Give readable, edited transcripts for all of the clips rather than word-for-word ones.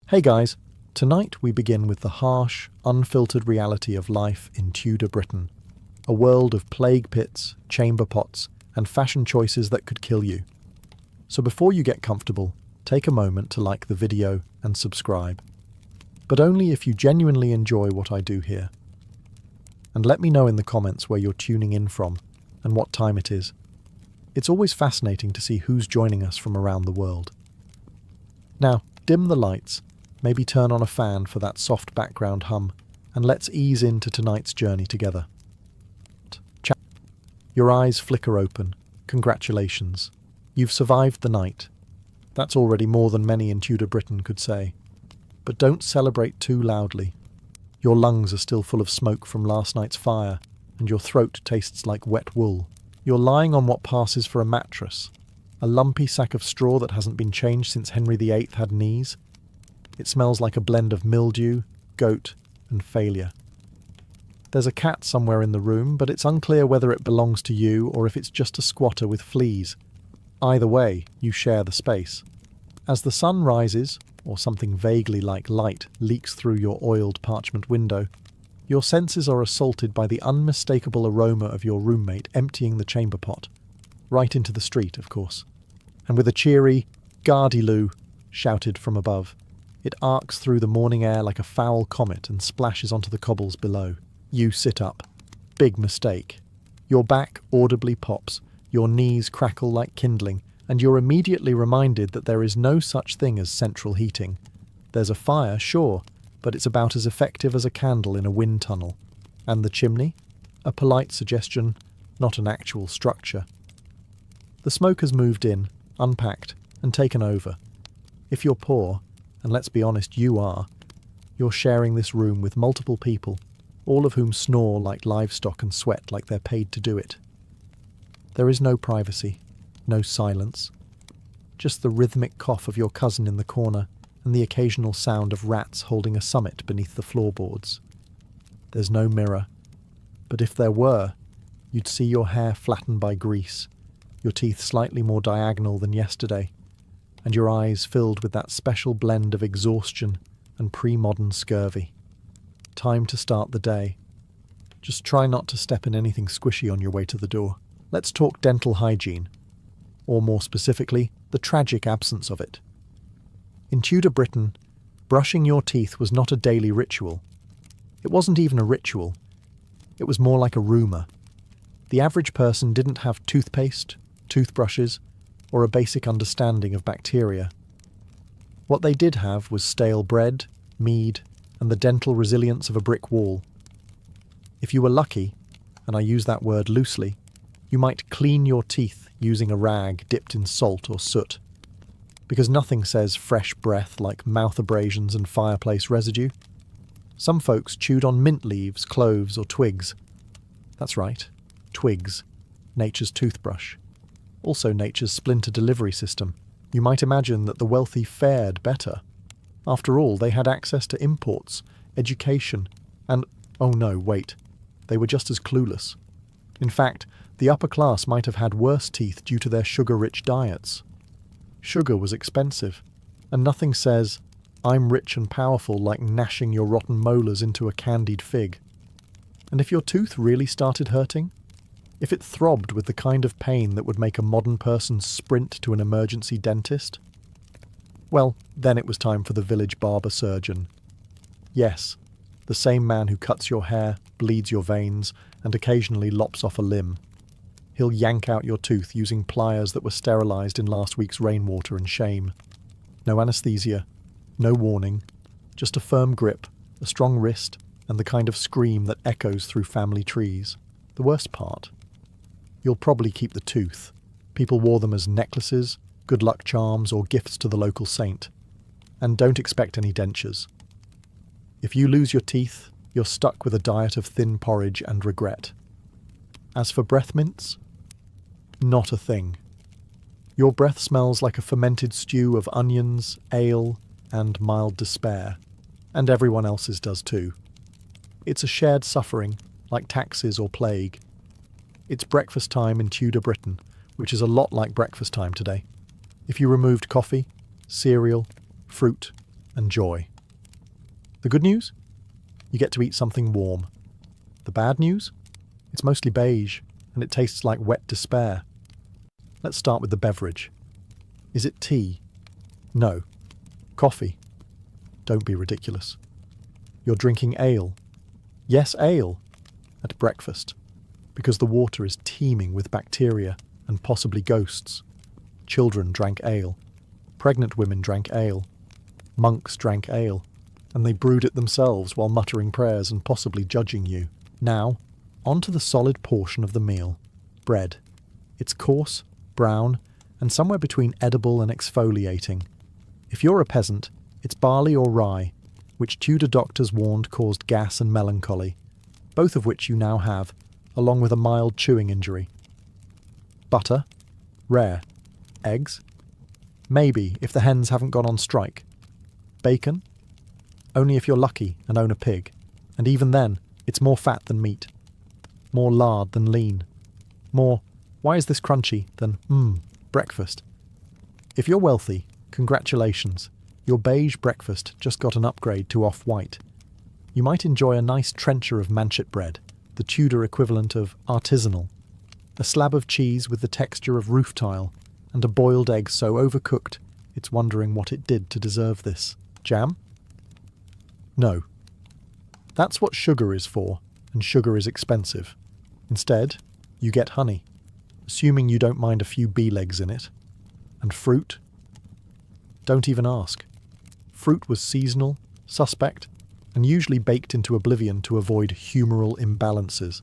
Hey guys, tonight we begin with the harsh, unfiltered reality of life in Tudor Britain. A world of plague pits, chamber pots, and fashion choices that could kill you. So before you get comfortable, take a moment to like the video and subscribe. But only if you genuinely enjoy what I do here. And let me know in the comments where you're tuning in from and what time it is. It's always fascinating to see who's joining us from around the world. Now, dim the lights. Maybe turn on a fan for that soft background hum, and let's ease into tonight's journey together. Your eyes flicker open. Congratulations. You've survived the night. That's already more than many in Tudor Britain could say. But don't celebrate too loudly. Your lungs are still full of smoke from last night's fire, and your throat tastes like wet wool. You're lying on what passes for a mattress, a lumpy sack of straw that hasn't been changed since Henry VIII had knees. It smells like a blend of mildew, goat, and failure. There's a cat somewhere in the room, but it's unclear whether it belongs to you or if it's just a squatter with fleas. Either way, you share the space. As the sun rises, or something vaguely like light leaks through your oiled parchment window, your senses are assaulted by the unmistakable aroma of your roommate emptying the chamber pot. Right into the street, of course. And with a cheery, "Gardyloo," shouted from above. It arcs through the morning air like a foul comet and splashes onto the cobbles below. You sit up. Big mistake. Your back audibly pops, your knees crackle like kindling, and you're immediately reminded that there is no such thing as central heating. There's a fire, sure, but it's about as effective as a candle in a wind tunnel. And the chimney? A polite suggestion, not an actual structure. The smoke has moved in, unpacked, and taken over. If you're poor, and let's be honest, you are, you're sharing this room with multiple people, all of whom snore like livestock and sweat like they're paid to do it. There is no privacy, no silence, just the rhythmic cough of your cousin in the corner and the occasional sound of rats holding a summit beneath the floorboards. There's no mirror, but if there were, you'd see your hair flattened by grease, your teeth slightly more diagonal than yesterday, and your eyes filled with that special blend of exhaustion and pre-modern scurvy. Time to start the day. Just try not to step in anything squishy on your way to the door. Let's talk dental hygiene, or more specifically, the tragic absence of it. In Tudor Britain, brushing your teeth was not a daily ritual. It wasn't even a ritual. It was more like a rumour. The average person didn't have toothpaste, toothbrushes, or a basic understanding of bacteria. What they did have was stale bread, mead, and the dental resilience of a brick wall. If you were lucky, and I use that word loosely, you might clean your teeth using a rag dipped in salt or soot. Because nothing says fresh breath like mouth abrasions and fireplace residue. Some folks chewed on mint leaves, cloves, or twigs. That's right, twigs, nature's toothbrush. Also nature's splinter delivery system. You might imagine that the wealthy fared better. After all, they had access to imports, education, and, oh no, wait, they were just as clueless. In fact, the upper class might have had worse teeth due to their sugar-rich diets. Sugar was expensive, and nothing says, "I'm rich and powerful," like gnashing your rotten molars into a candied fig. And if your tooth really started hurting, if it throbbed with the kind of pain that would make a modern person sprint to an emergency dentist, well, then it was time for the village barber surgeon. Yes, the same man who cuts your hair, bleeds your veins, and occasionally lops off a limb. He'll yank out your tooth using pliers that were sterilised in last week's rainwater and shame. No anaesthesia, no warning, just a firm grip, a strong wrist, and the kind of scream that echoes through family trees. The worst part? You'll probably keep the tooth. People wore them as necklaces, good luck charms, or gifts to the local saint. And don't expect any dentures. If you lose your teeth, you're stuck with a diet of thin porridge and regret. As for breath mints, not a thing. Your breath smells like a fermented stew of onions, ale, and mild despair. And everyone else's does too. It's a shared suffering, like taxes or plague. It's breakfast time in Tudor Britain, which is a lot like breakfast time today. If you removed coffee, cereal, fruit, and joy. The good news? You get to eat something warm. The bad news? It's mostly beige, and it tastes like wet despair. Let's start with the beverage. Is it tea? No. Coffee? Don't be ridiculous. You're drinking ale. Yes, ale. At breakfast. Because the water is teeming with bacteria and possibly ghosts. Children drank ale. Pregnant women drank ale. Monks drank ale. And they brewed it themselves while muttering prayers and possibly judging you. Now, on to the solid portion of the meal. Bread. It's coarse, brown, and somewhere between edible and exfoliating. If you're a peasant, it's barley or rye, which Tudor doctors warned caused gas and melancholy, both of which you now have, along with a mild chewing injury. Butter? Rare. Eggs? Maybe, if the hens haven't gone on strike. Bacon? Only if you're lucky and own a pig, and even then, it's more fat than meat. More lard than lean. More, why is this crunchy, than, breakfast. If you're wealthy, congratulations, your beige breakfast just got an upgrade to off-white. You might enjoy a nice trencher of manchet bread, the Tudor equivalent of artisanal, a slab of cheese with the texture of roof tile, and a boiled egg so overcooked it's wondering what it did to deserve this. Jam? No. That's what sugar is for, and sugar is expensive. Instead, you get honey, assuming you don't mind a few bee legs in it. And fruit? Don't even ask. Fruit was seasonal, suspect, and usually baked into oblivion to avoid humoral imbalances,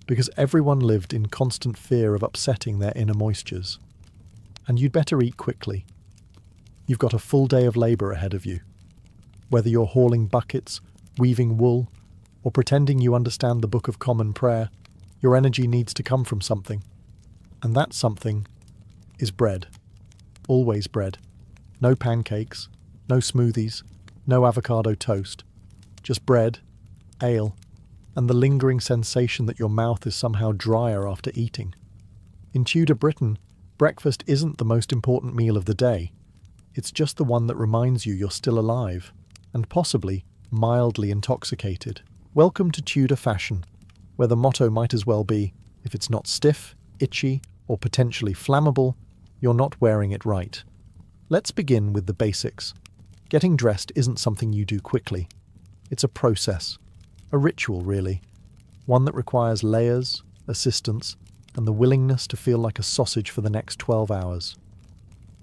because everyone lived in constant fear of upsetting their inner moistures. And you'd better eat quickly. You've got a full day of labour ahead of you. Whether you're hauling buckets, weaving wool, or pretending you understand the Book of Common Prayer, your energy needs to come from something. And that something is bread. Always bread. No pancakes, no smoothies, no avocado toast. Just bread, ale, and the lingering sensation that your mouth is somehow drier after eating. In Tudor Britain, breakfast isn't the most important meal of the day. It's just the one that reminds you you're still alive, and possibly mildly intoxicated. Welcome to Tudor fashion, where the motto might as well be, if it's not stiff, itchy, or potentially flammable, you're not wearing it right. Let's begin with the basics. Getting dressed isn't something you do quickly. It's a process, a ritual really, one that requires layers, assistance, and the willingness to feel like a sausage for the next 12 hours.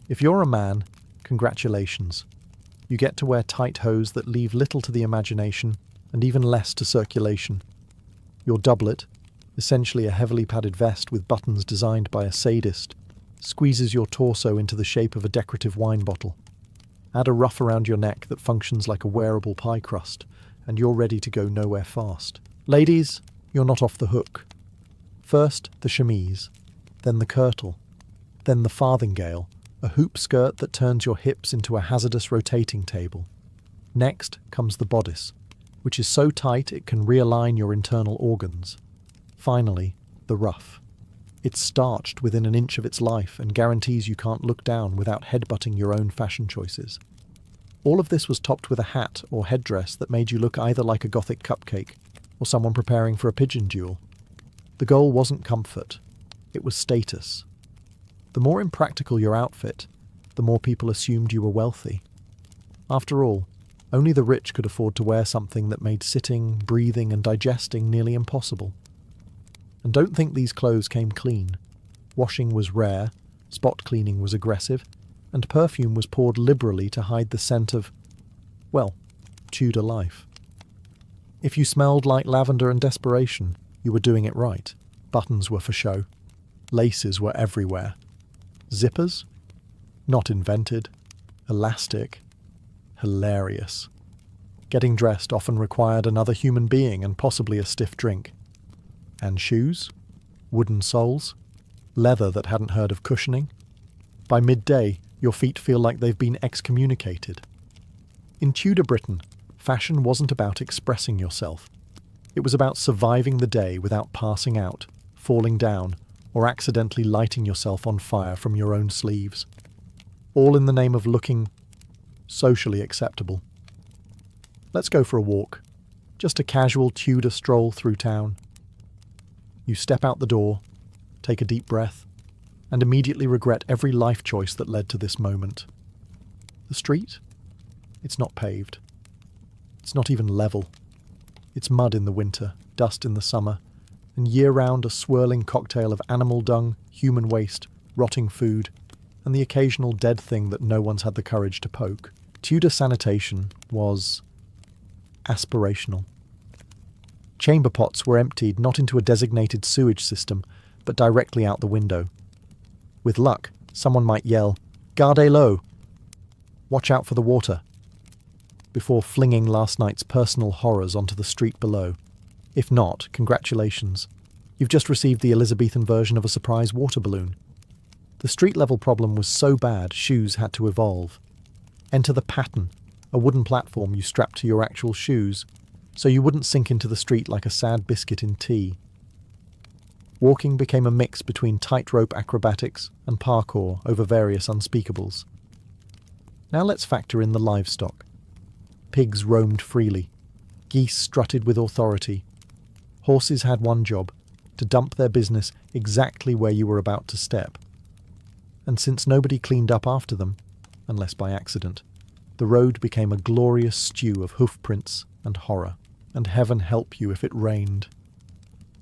If you're a man, congratulations. You get to wear tight hose that leave little to the imagination and even less to circulation. Your doublet, essentially a heavily padded vest with buttons designed by a sadist, squeezes your torso into the shape of a decorative wine bottle. Add a ruff around your neck that functions like a wearable pie crust, and you're ready to go nowhere fast. Ladies, you're not off the hook. First, the chemise, then the kirtle, then the farthingale, a hoop skirt that turns your hips into a hazardous rotating table. Next comes the bodice, which is so tight it can realign your internal organs. Finally, the ruff. It's starched within an inch of its life and guarantees you can't look down without headbutting your own fashion choices. All of this was topped with a hat or headdress that made you look either like a gothic cupcake or someone preparing for a pigeon duel. The goal wasn't comfort, it was status. The more impractical your outfit, the more people assumed you were wealthy. After all, only the rich could afford to wear something that made sitting, breathing, and digesting nearly impossible. And don't think these clothes came clean. Washing was rare, spot cleaning was aggressive, and perfume was poured liberally to hide the scent of, well, Tudor life. If you smelled like lavender and desperation, you were doing it right. Buttons were for show. Laces were everywhere. Zippers? Not invented. Elastic? Hilarious. Getting dressed often required another human being and possibly a stiff drink. And shoes? Wooden soles? Leather that hadn't heard of cushioning? By midday, your feet feel like they've been excommunicated. In Tudor Britain, fashion wasn't about expressing yourself. It was about surviving the day without passing out, falling down, or accidentally lighting yourself on fire from your own sleeves. All in the name of looking socially acceptable. Let's go for a walk. Just a casual Tudor stroll through town. You step out the door, take a deep breath, and immediately regret every life choice that led to this moment. The street? It's not paved. It's not even level. It's mud in the winter, dust in the summer, and year-round a swirling cocktail of animal dung, human waste, rotting food, and the occasional dead thing that no one's had the courage to poke. Tudor sanitation was aspirational. Chamber pots were emptied not into a designated sewage system, but directly out the window. With luck, someone might yell, "Gardez-l'eau! Watch out for the water," before flinging last night's personal horrors onto the street below. If not, congratulations. You've just received the Elizabethan version of a surprise water balloon. The street-level problem was so bad, shoes had to evolve. Enter the pattern, a wooden platform you strapped to your actual shoes, so you wouldn't sink into the street like a sad biscuit in tea. Walking became a mix between tightrope acrobatics and parkour over various unspeakables. Now let's factor in the livestock. Pigs roamed freely. Geese strutted with authority. Horses had one job, to dump their business exactly where you were about to step. And since nobody cleaned up after them, unless by accident, the road became a glorious stew of hoofprints and horror, and heaven help you if it rained.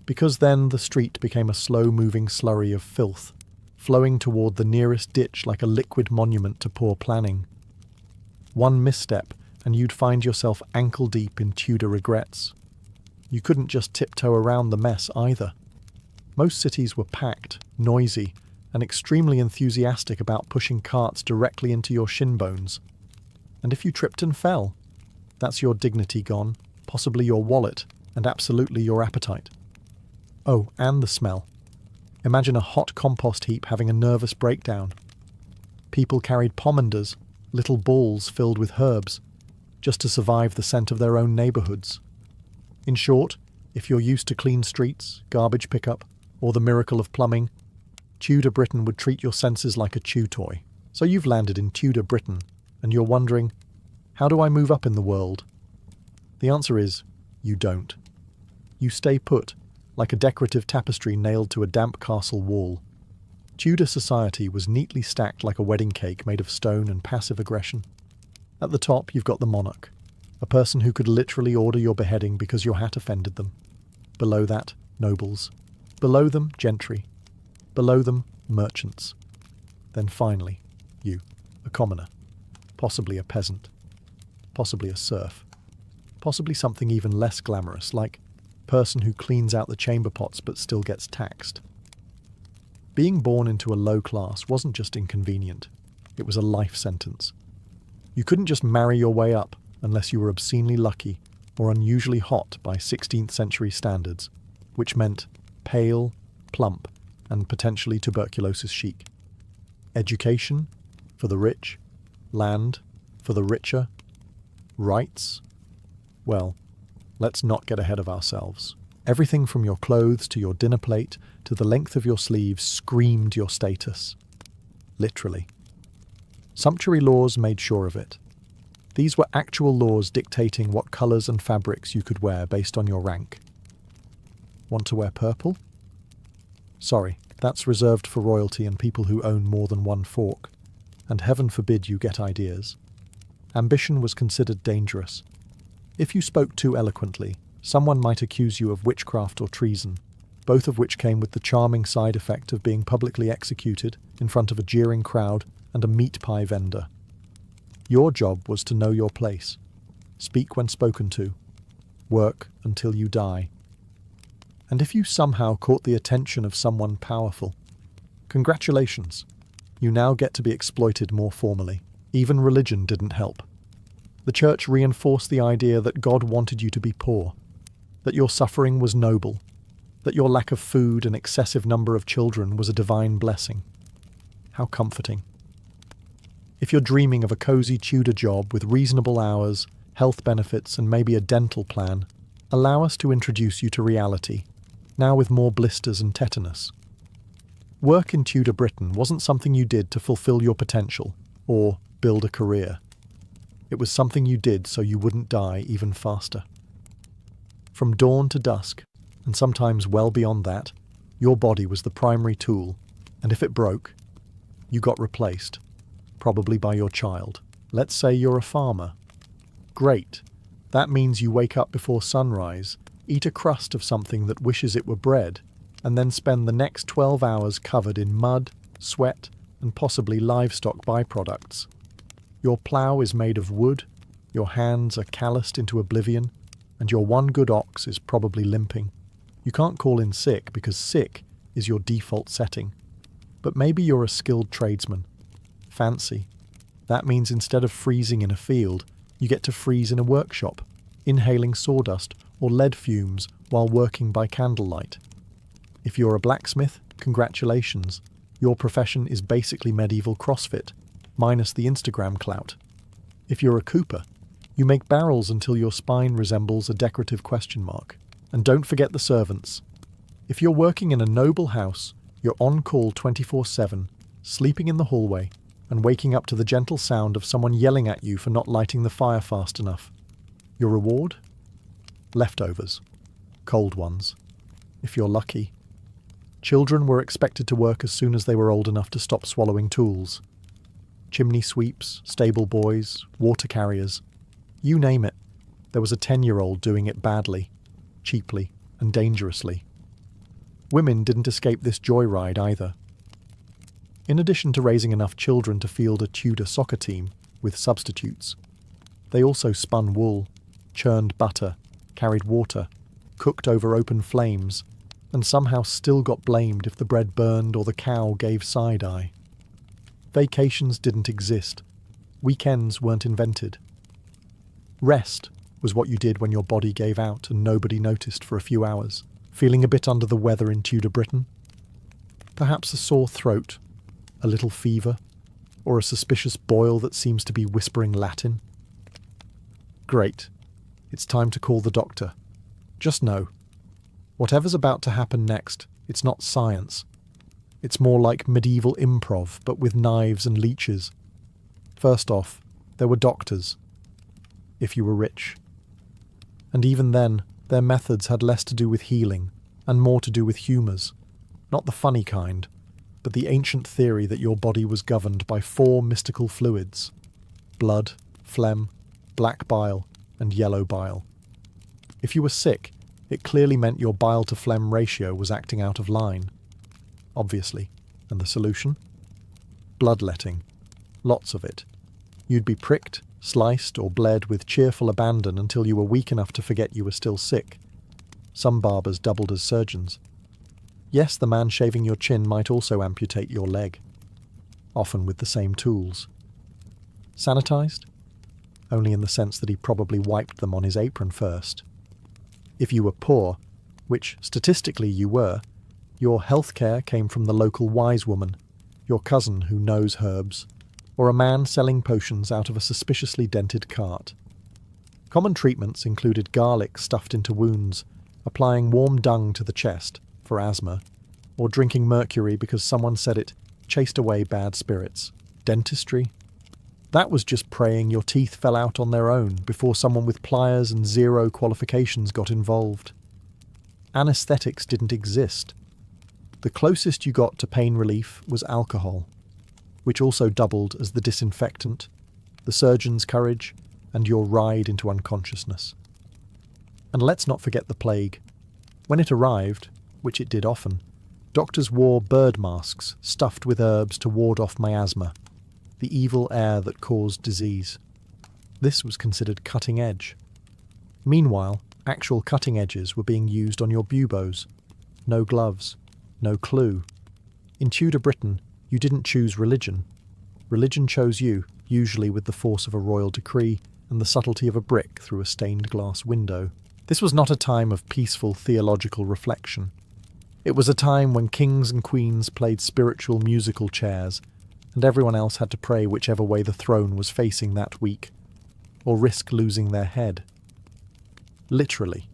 Because then the street became a slow-moving slurry of filth, flowing toward the nearest ditch like a liquid monument to poor planning. One misstep, and you'd find yourself ankle-deep in Tudor regrets. You couldn't just tiptoe around the mess either. Most cities were packed, noisy, and extremely enthusiastic about pushing carts directly into your shin bones. And if you tripped and fell, that's your dignity gone, possibly your wallet, and absolutely your appetite. Oh, and the smell. Imagine a hot compost heap having a nervous breakdown. People carried pomanders, little balls filled with herbs, just to survive the scent of their own neighbourhoods. In short, if you're used to clean streets, garbage pickup, or the miracle of plumbing, Tudor Britain would treat your senses like a chew toy. So you've landed in Tudor Britain, and you're wondering, how do I move up in the world? The answer is, you don't. You stay put, like a decorative tapestry nailed to a damp castle wall. Tudor society was neatly stacked like a wedding cake made of stone and passive aggression. At the top, you've got the monarch, a person who could literally order your beheading because your hat offended them. Below that, nobles. Below them, gentry. Below them, merchants. Then finally, you, a commoner. Possibly a peasant. Possibly a serf. Possibly something even less glamorous, like person who cleans out the chamber pots but still gets taxed. Being born into a low class wasn't just inconvenient, it was a life sentence. You couldn't just marry your way up unless you were obscenely lucky or unusually hot by 16th century standards, which meant pale, plump, and potentially tuberculosis chic. Education for the rich, land for the richer, rights? Well, let's not get ahead of ourselves. Everything from your clothes to your dinner plate to the length of your sleeves screamed your status. Literally. Sumptuary laws made sure of it. These were actual laws dictating what colours and fabrics you could wear based on your rank. Want to wear purple? Sorry, that's reserved for royalty and people who own more than one fork, and heaven forbid you get ideas. Ambition was considered dangerous. If you spoke too eloquently, someone might accuse you of witchcraft or treason, both of which came with the charming side effect of being publicly executed in front of a jeering crowd and a meat pie vendor. Your job was to know your place, speak when spoken to, work until you die. And if you somehow caught the attention of someone powerful, congratulations, you now get to be exploited more formally. Even religion didn't help. The church reinforced the idea that God wanted you to be poor, that your suffering was noble, that your lack of food and excessive number of children was a divine blessing. How comforting. If you're dreaming of a cozy Tudor job with reasonable hours, health benefits, and maybe a dental plan, allow us to introduce you to reality, now with more blisters and tetanus. Work in Tudor Britain wasn't something you did to fulfill your potential or build a career. It was something you did so you wouldn't die even faster. From dawn to dusk, and sometimes well beyond that, your body was the primary tool, and if it broke, you got replaced, probably by your child. Let's say you're a farmer. Great. That means you wake up before sunrise, eat a crust of something that wishes it were bread, and then spend the next 12 hours covered in mud, sweat, and possibly livestock byproducts. Your plough is made of wood, your hands are calloused into oblivion, and your one good ox is probably limping. You can't call in sick because sick is your default setting. But maybe you're a skilled tradesman. Fancy. That means instead of freezing in a field, you get to freeze in a workshop, inhaling sawdust or lead fumes while working by candlelight. If you're a blacksmith, congratulations. Your profession is basically medieval CrossFit, minus the Instagram clout. If you're a cooper, you make barrels until your spine resembles a decorative question mark. And don't forget the servants. If you're working in a noble house, you're on call 24/7, sleeping in the hallway, and waking up to the gentle sound of someone yelling at you for not lighting the fire fast enough. Your reward? Leftovers. Cold ones. If you're lucky. Children were expected to work as soon as they were old enough to stop swallowing tools. Chimney sweeps, stable boys, water carriers. You name it. There was a 10-year-old doing it badly, cheaply, and dangerously. Women didn't escape this joyride either. In addition to raising enough children to field a Tudor soccer team with substitutes, they also spun wool, churned butter, carried water, cooked over open flames, and somehow still got blamed if the bread burned or the cow gave side-eye. Vacations didn't exist. Weekends weren't invented. Rest was what you did when your body gave out and nobody noticed for a few hours. Feeling a bit under the weather in Tudor Britain? Perhaps a sore throat, a little fever, or a suspicious boil that seems to be whispering Latin? Great. It's time to call the doctor. Just know, whatever's about to happen next, it's not science. It's more like medieval improv, but with knives and leeches. First off, there were doctors, if you were rich. And even then, their methods had less to do with healing, and more to do with humours. Not the funny kind, but the ancient theory that your body was governed by 4 mystical fluids: blood, phlegm, black bile, and yellow bile. If you were sick, it clearly meant your bile-to-phlegm ratio was acting out of line. Obviously. And the solution? Bloodletting. Lots of it. You'd be pricked, sliced, or bled with cheerful abandon until you were weak enough to forget you were still sick. Some barbers doubled as surgeons. Yes, the man shaving your chin might also amputate your leg. Often with the same tools. Sanitized? Only in the sense that he probably wiped them on his apron first. If you were poor, which statistically you were, your healthcare came from the local wise woman, your cousin who knows herbs, or a man selling potions out of a suspiciously dented cart. Common treatments included garlic stuffed into wounds, applying warm dung to the chest, for asthma, or drinking mercury because someone said it chased away bad spirits. Dentistry? That was just praying your teeth fell out on their own before someone with pliers and 0 qualifications got involved. Anesthetics didn't exist. The closest you got to pain relief was alcohol, which also doubled as the disinfectant, the surgeon's courage, and your ride into unconsciousness. And let's not forget the plague. When it arrived, which it did often, doctors wore bird masks stuffed with herbs to ward off miasma, the evil air that caused disease. This was considered cutting edge. Meanwhile, actual cutting edges were being used on your buboes. No gloves, no clue. In Tudor Britain, you didn't choose religion. Religion chose you, usually with the force of a royal decree and the subtlety of a brick through a stained glass window. This was not a time of peaceful theological reflection. It was a time when kings and queens played spiritual musical chairs, and everyone else had to pray whichever way the throne was facing that week, or risk losing their head. Literally.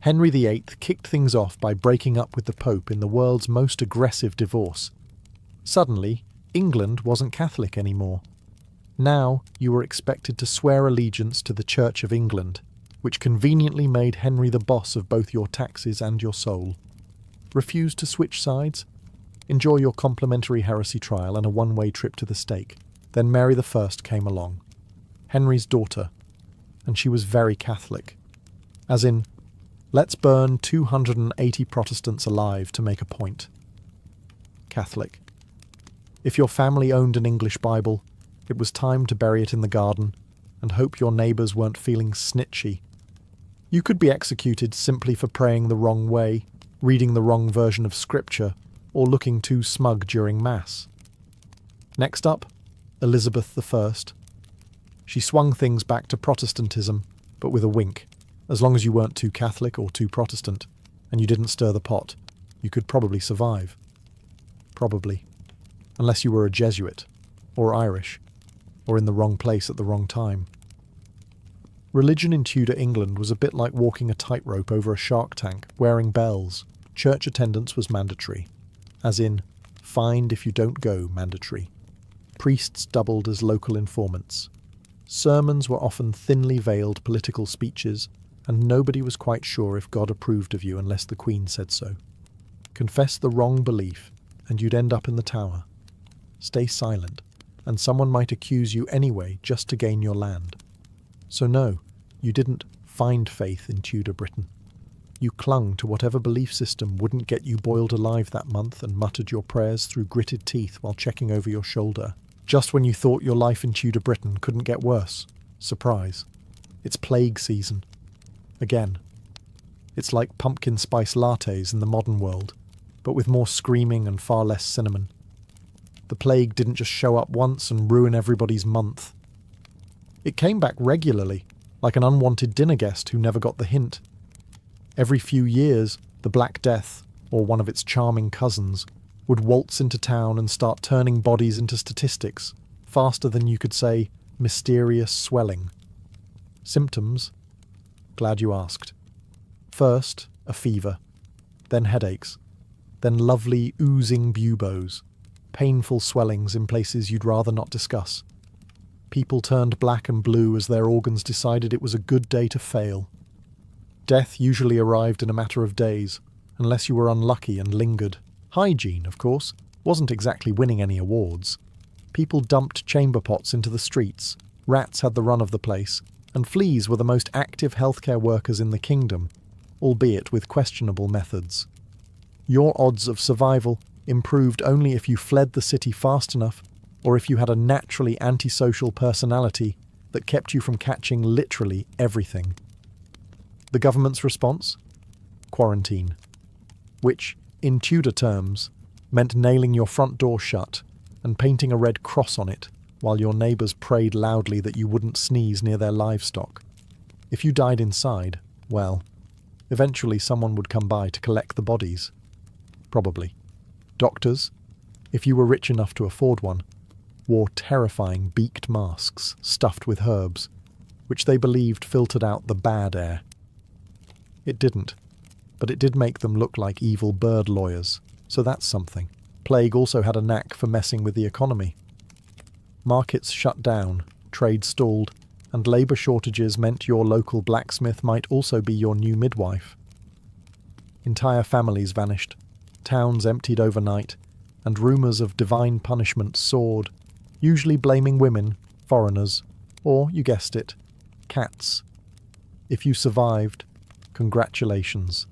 Henry VIII kicked things off by breaking up with the Pope in the world's most aggressive divorce. Suddenly, England wasn't Catholic anymore. Now you were expected to swear allegiance to the Church of England, which conveniently made Henry the boss of both your taxes and your soul. Refuse to switch sides? Enjoy your complimentary heresy trial and a one-way trip to the stake. Then Mary I came along, Henry's daughter, and she was very Catholic. As in, let's burn 280 Protestants alive to make a point. Catholic. If your family owned an English Bible, it was time to bury it in the garden and hope your neighbours weren't feeling snitchy. You could be executed simply for praying the wrong way, reading the wrong version of scripture, or looking too smug during Mass. Next up, Elizabeth I. She swung things back to Protestantism, but with a wink. As long as you weren't too Catholic or too Protestant, and you didn't stir the pot, you could probably survive. Probably. Unless you were a Jesuit, or Irish, or in the wrong place at the wrong time. Religion in Tudor England was a bit like walking a tightrope over a shark tank, wearing bells. Church attendance was mandatory. As in, fined if you don't go mandatory. Priests doubled as local informants. Sermons were often thinly veiled political speeches, and nobody was quite sure if God approved of you unless the Queen said so. Confess the wrong belief, and you'd end up in the tower. Stay silent, and someone might accuse you anyway just to gain your land. So no, you didn't find faith in Tudor Britain. You clung to whatever belief system wouldn't get you boiled alive that month and muttered your prayers through gritted teeth while checking over your shoulder. Just when you thought your life in Tudor Britain couldn't get worse. Surprise. It's plague season. Again. It's like pumpkin spice lattes in the modern world, but with more screaming and far less cinnamon. The plague didn't just show up once and ruin everybody's month. It came back regularly, like an unwanted dinner guest who never got the hint. Every few years, the Black Death, or one of its charming cousins, would waltz into town and start turning bodies into statistics, faster than you could say, mysterious swelling. Symptoms? Glad you asked. First, a fever, then headaches, then lovely oozing buboes, painful swellings in places you'd rather not discuss. People turned black and blue as their organs decided it was a good day to fail. Death usually arrived in a matter of days, unless you were unlucky and lingered. Hygiene, of course, wasn't exactly winning any awards. People dumped chamber pots into the streets, rats had the run of the place, and fleas were the most active healthcare workers in the kingdom, albeit with questionable methods. Your odds of survival improved only if you fled the city fast enough, or if you had a naturally antisocial personality that kept you from catching literally everything. The government's response? Quarantine. Which, in Tudor terms, meant nailing your front door shut and painting a red cross on it while your neighbours prayed loudly that you wouldn't sneeze near their livestock. If you died inside, well, eventually someone would come by to collect the bodies. Probably. Doctors, if you were rich enough to afford one, wore terrifying beaked masks stuffed with herbs, which they believed filtered out the bad air. It didn't, but it did make them look like evil bird lawyers, so that's something. Plague also had a knack for messing with the economy. Markets shut down, trade stalled, and labour shortages meant your local blacksmith might also be your new midwife. Entire families vanished, towns emptied overnight, and rumours of divine punishment soared, usually blaming women, foreigners, or, you guessed it, cats. If you survived, congratulations.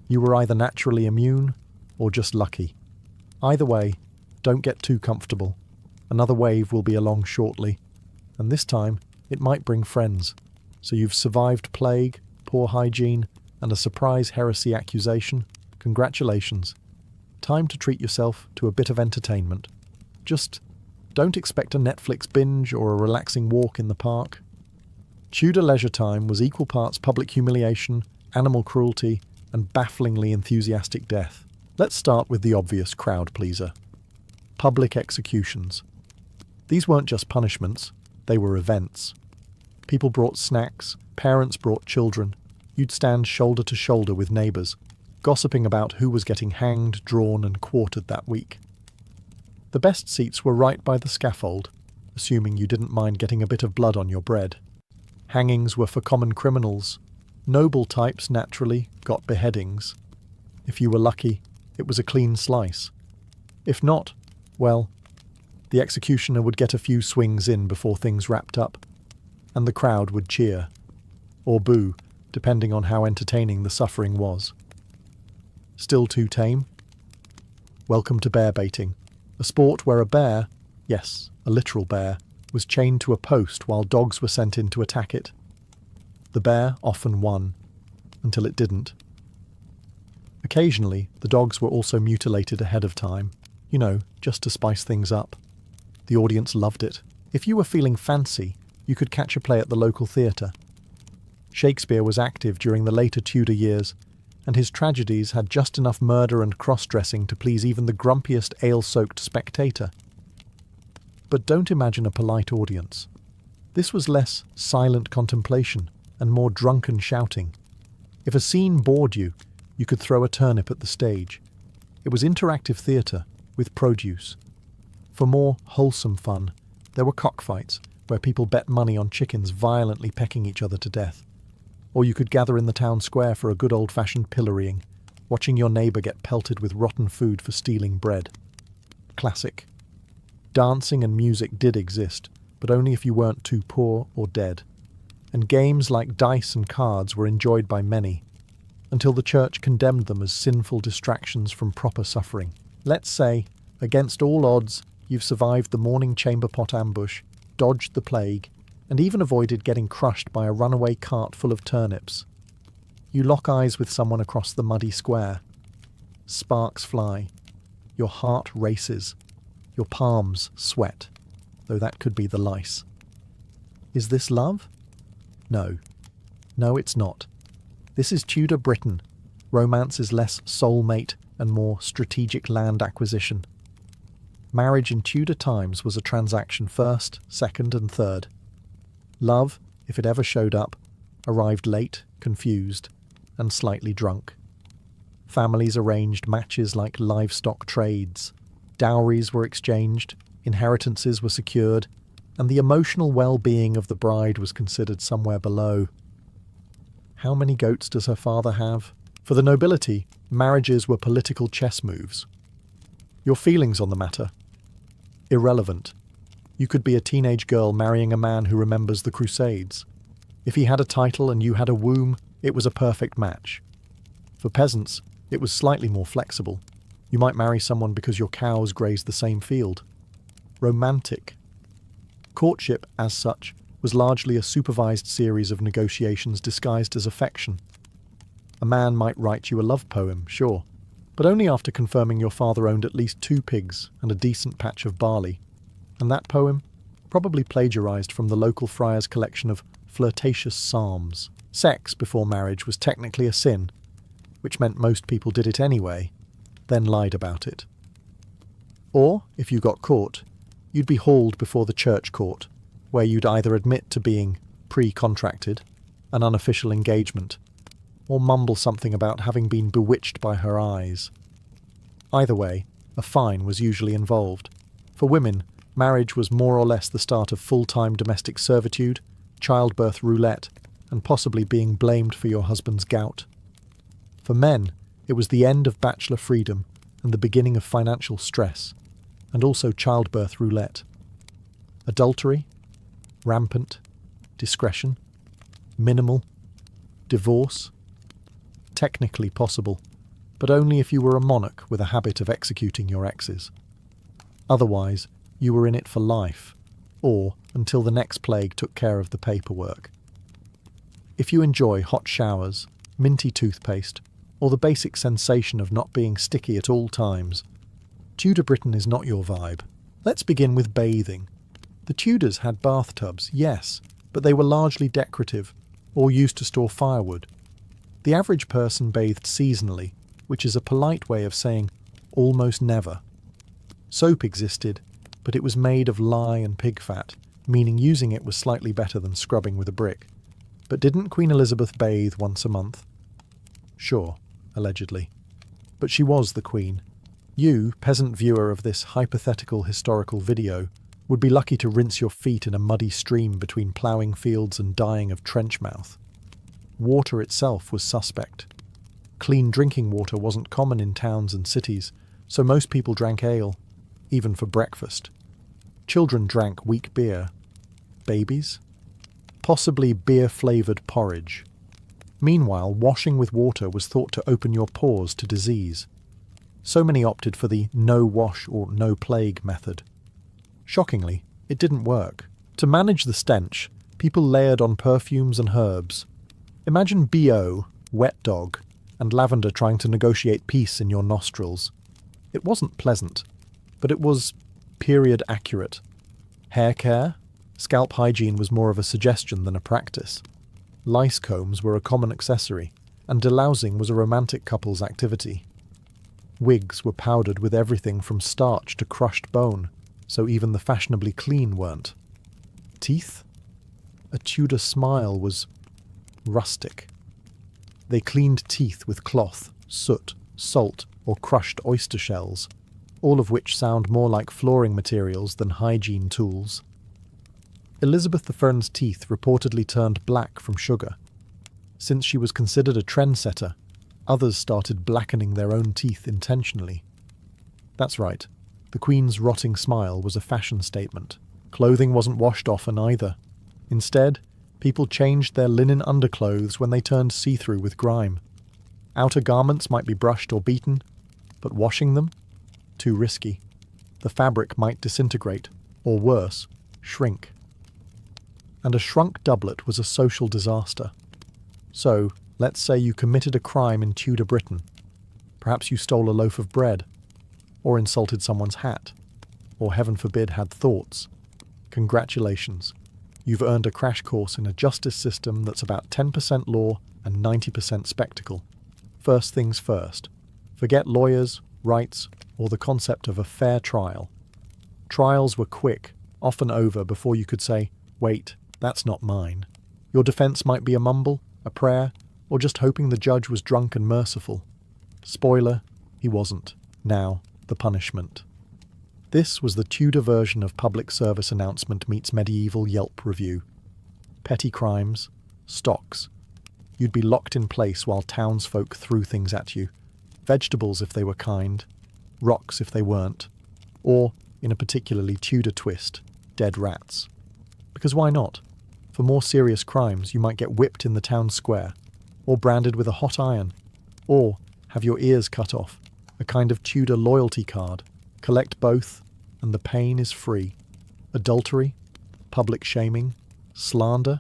You were either naturally immune or just lucky. Either way, don't get too comfortable. Another wave will be along shortly, and this time it might bring friends. So you've survived plague, poor hygiene, and a surprise heresy accusation. Congratulations. Time to treat yourself to a bit of entertainment. Just don't expect a Netflix binge or a relaxing walk in the park. Tudor leisure time was equal parts public humiliation, animal cruelty, and bafflingly enthusiastic death. Let's start with the obvious crowd pleaser. Public executions. These weren't just punishments, they were events. People brought snacks, parents brought children. You'd stand shoulder to shoulder with neighbours, gossiping about who was getting hanged, drawn, and quartered that week. The best seats were right by the scaffold, assuming you didn't mind getting a bit of blood on your bread. Hangings were for common criminals. Noble types, naturally, got beheadings. If you were lucky, it was a clean slice. If not, well, the executioner would get a few swings in before things wrapped up, and the crowd would cheer, or boo, depending on how entertaining the suffering was. Still too tame? Welcome to bear baiting, a sport where a bear, yes, a literal bear, was chained to a post while dogs were sent in to attack it. The bear often won, until it didn't. Occasionally, the dogs were also mutilated ahead of time, just to spice things up. The audience loved it. If you were feeling fancy, you could catch a play at the local theatre. Shakespeare was active during the later Tudor years, and his tragedies had just enough murder and cross-dressing to please even the grumpiest ale-soaked spectator. But don't imagine a polite audience. This was less silent contemplation and more drunken shouting. If a scene bored you, you could throw a turnip at the stage. It was interactive theatre with produce. For more wholesome fun, there were cockfights, where people bet money on chickens violently pecking each other to death. Or you could gather in the town square for a good old-fashioned pillorying, watching your neighbour get pelted with rotten food for stealing bread. Classic. Dancing and music did exist, but only if you weren't too poor or dead. And games like dice and cards were enjoyed by many, until the church condemned them as sinful distractions from proper suffering. Let's say, against all odds, you've survived the morning chamber pot ambush, dodged the plague, and even avoided getting crushed by a runaway cart full of turnips. You lock eyes with someone across the muddy square. Sparks fly. Your heart races. Your palms sweat, though that could be the lice. Is this love? No. No, it's not. This is Tudor Britain. Romance is less soulmate and more strategic land acquisition. Marriage in Tudor times was a transaction first, second and third. Love, if it ever showed up, arrived late, confused, and slightly drunk. Families arranged matches like livestock trades. Dowries were exchanged, inheritances were secured, and the emotional well-being of the bride was considered somewhere below. How many goats does her father have? For the nobility, marriages were political chess moves. Your feelings on the matter? Irrelevant. You could be a teenage girl marrying a man who remembers the Crusades. If he had a title and you had a womb, it was a perfect match. For peasants, it was slightly more flexible. You might marry someone because your cows grazed the same field. Romantic. Courtship, as such, was largely a supervised series of negotiations disguised as affection. A man might write you a love poem, sure, but only after confirming your father owned at least 2 pigs and a decent patch of barley. And that poem, probably plagiarized from the local friar's collection of flirtatious psalms. Sex before marriage was technically a sin, which meant most people did it anyway, then lied about it. Or, if you got caught, you'd be hauled before the church court, where you'd either admit to being pre-contracted, an unofficial engagement, or mumble something about having been bewitched by her eyes. Either way, a fine was usually involved. For women, marriage was more or less the start of full-time domestic servitude, childbirth roulette, and possibly being blamed for your husband's gout. For men, it was the end of bachelor freedom and the beginning of financial stress, and also childbirth roulette. Adultery, rampant, discretion, minimal, divorce, technically possible, but only if you were a monarch with a habit of executing your exes. Otherwise, you were in it for life, or until the next plague took care of the paperwork. If you enjoy hot showers, minty toothpaste, or the basic sensation of not being sticky at all times, Tudor Britain is not your vibe. Let's begin with bathing. The Tudors had bathtubs, yes, but they were largely decorative, or used to store firewood. The average person bathed seasonally, which is a polite way of saying almost never. Soap existed, but it was made of lye and pig fat, meaning using it was slightly better than scrubbing with a brick. But didn't Queen Elizabeth bathe once a month? Sure, allegedly. But she was the Queen. You, peasant viewer of this hypothetical historical video, Would be lucky to rinse your feet in a muddy stream between ploughing fields and dying of trench mouth. Water itself was suspect. Clean drinking water wasn't common in towns and cities, so most people drank ale, even for breakfast. Children drank weak beer. Babies? Possibly beer-flavoured porridge. Meanwhile, washing with water was thought to open your pores to disease. So many opted for the no wash or no plague method. Shockingly, it didn't work. To manage the stench, people layered on perfumes and herbs. Imagine BO, wet dog, and lavender trying to negotiate peace in your nostrils. It wasn't pleasant, but it was period accurate. Hair care? Scalp hygiene was more of a suggestion than a practice. Lice combs were a common accessory, and delousing was a romantic couple's activity. Wigs were powdered with everything from starch to crushed bone, so even the fashionably clean weren't. Teeth? A Tudor smile was rustic. They cleaned teeth with cloth, soot, salt, or crushed oyster shells, all of which sound more like flooring materials than hygiene tools. Elizabeth I's teeth reportedly turned black from sugar. Since she was considered a trendsetter, others started blackening their own teeth intentionally. That's right, the Queen's rotting smile was a fashion statement. Clothing wasn't washed often either. Instead, people changed their linen underclothes when they turned see-through with grime. Outer garments might be brushed or beaten, but washing them? Too risky. The fabric might disintegrate, or worse, shrink. And a shrunk doublet was a social disaster. So, let's say you committed a crime in Tudor Britain. Perhaps you stole a loaf of bread, or insulted someone's hat, or heaven forbid had thoughts. Congratulations. You've earned a crash course in a justice system that's about 10% law and 90% spectacle. First things first. Forget lawyers, rights, or the concept of a fair trial. Trials were quick, often over before you could say, "Wait, that's not mine." Your defense might be a mumble, a prayer, or just hoping the judge was drunk and merciful. Spoiler, he wasn't. Now, the punishment. This was the Tudor version of public service announcement meets medieval Yelp review. Petty crimes, stocks. You'd be locked in place while townsfolk threw things at you. Vegetables if they were kind, rocks if they weren't, or, in a particularly Tudor twist, dead rats. Because why not? For more serious crimes, you might get whipped in the town square, or branded with a hot iron, or have your ears cut off, a kind of Tudor loyalty card. Collect both, and the pain is free. Adultery, public shaming, slander,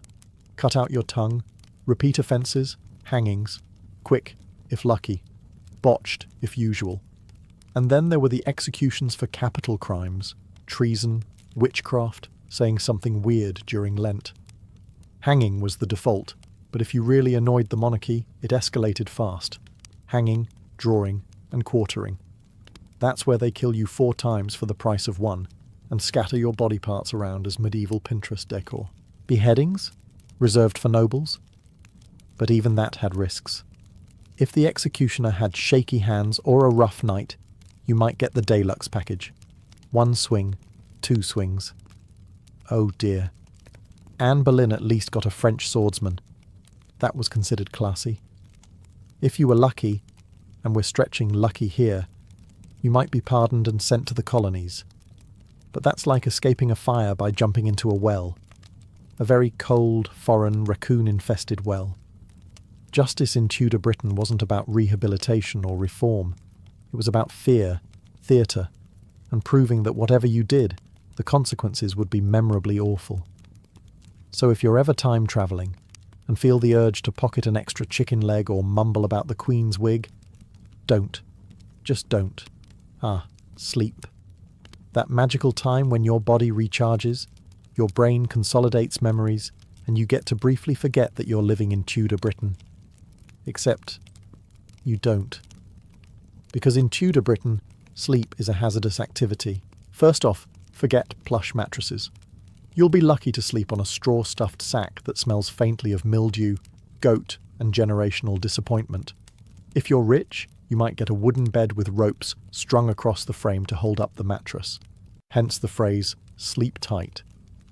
cut out your tongue, repeat offences, hangings, quick if lucky, botched if usual. And then there were the executions for capital crimes, treason, witchcraft, saying something weird during Lent. Hanging was the default, but if you really annoyed the monarchy, it escalated fast. Hanging, drawing, and quartering. That's where they kill you 4 times for the price of 1, and scatter your body parts around as medieval Pinterest decor. Beheadings? Reserved for nobles? But even that had risks. If the executioner had shaky hands or a rough night, you might get the deluxe package. 1 swing, 2 swings. Oh dear. Anne Boleyn at least got a French swordsman. That was considered classy. If you were lucky, and we're stretching lucky here, you might be pardoned and sent to the colonies. But that's like escaping a fire by jumping into a well. A very cold, foreign, raccoon-infested well. Justice in Tudor Britain wasn't about rehabilitation or reform. It was about fear, theatre, and proving that whatever you did, the consequences would be memorably awful. So if you're ever time-travelling, and feel the urge to pocket an extra chicken leg or mumble about the Queen's wig, don't. Just don't. Sleep. That magical time when your body recharges, your brain consolidates memories, and you get to briefly forget that you're living in Tudor Britain. Except, you don't. Because in Tudor Britain, sleep is a hazardous activity. First off, forget plush mattresses. You'll be lucky to sleep on a straw-stuffed sack that smells faintly of mildew, goat, and generational disappointment. If you're rich, you might get a wooden bed with ropes strung across the frame to hold up the mattress. Hence the phrase, sleep tight,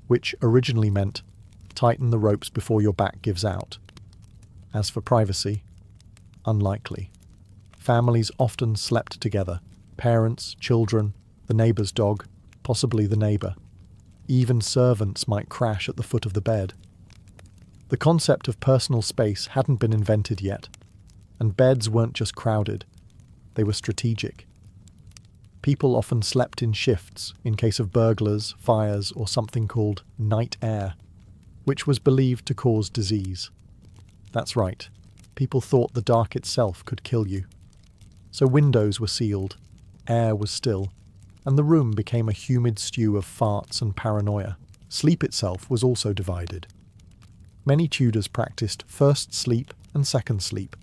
which originally meant tighten the ropes before your back gives out. As for privacy, unlikely. Families often slept together, parents, children, the neighbour's dog, possibly the neighbour. Even servants might crash at the foot of the bed. The concept of personal space hadn't been invented yet, and beds weren't just crowded, they were strategic. People often slept in shifts in case of burglars, fires, or something called night air, which was believed to cause disease. That's right, people thought the dark itself could kill you. So windows were sealed, air was still, and the room became a humid stew of farts and paranoia. Sleep itself was also divided. Many Tudors practiced first sleep and second sleep,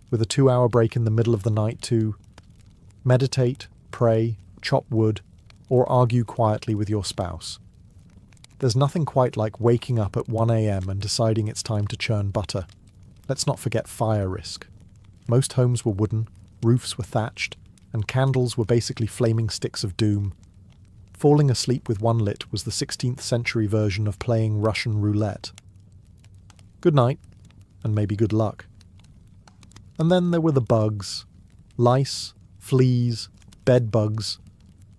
with a 2-hour break in the middle of the night to meditate, pray, chop wood, or argue quietly with your spouse. There's nothing quite like waking up at 1 a.m. and deciding it's time to churn butter. Let's not forget fire risk. Most homes were wooden, roofs were thatched, and candles were basically flaming sticks of doom. Falling asleep with one lit was the 16th century version of playing Russian roulette. Good night, and maybe good luck. And then there were the bugs. Lice, fleas, bed bugs,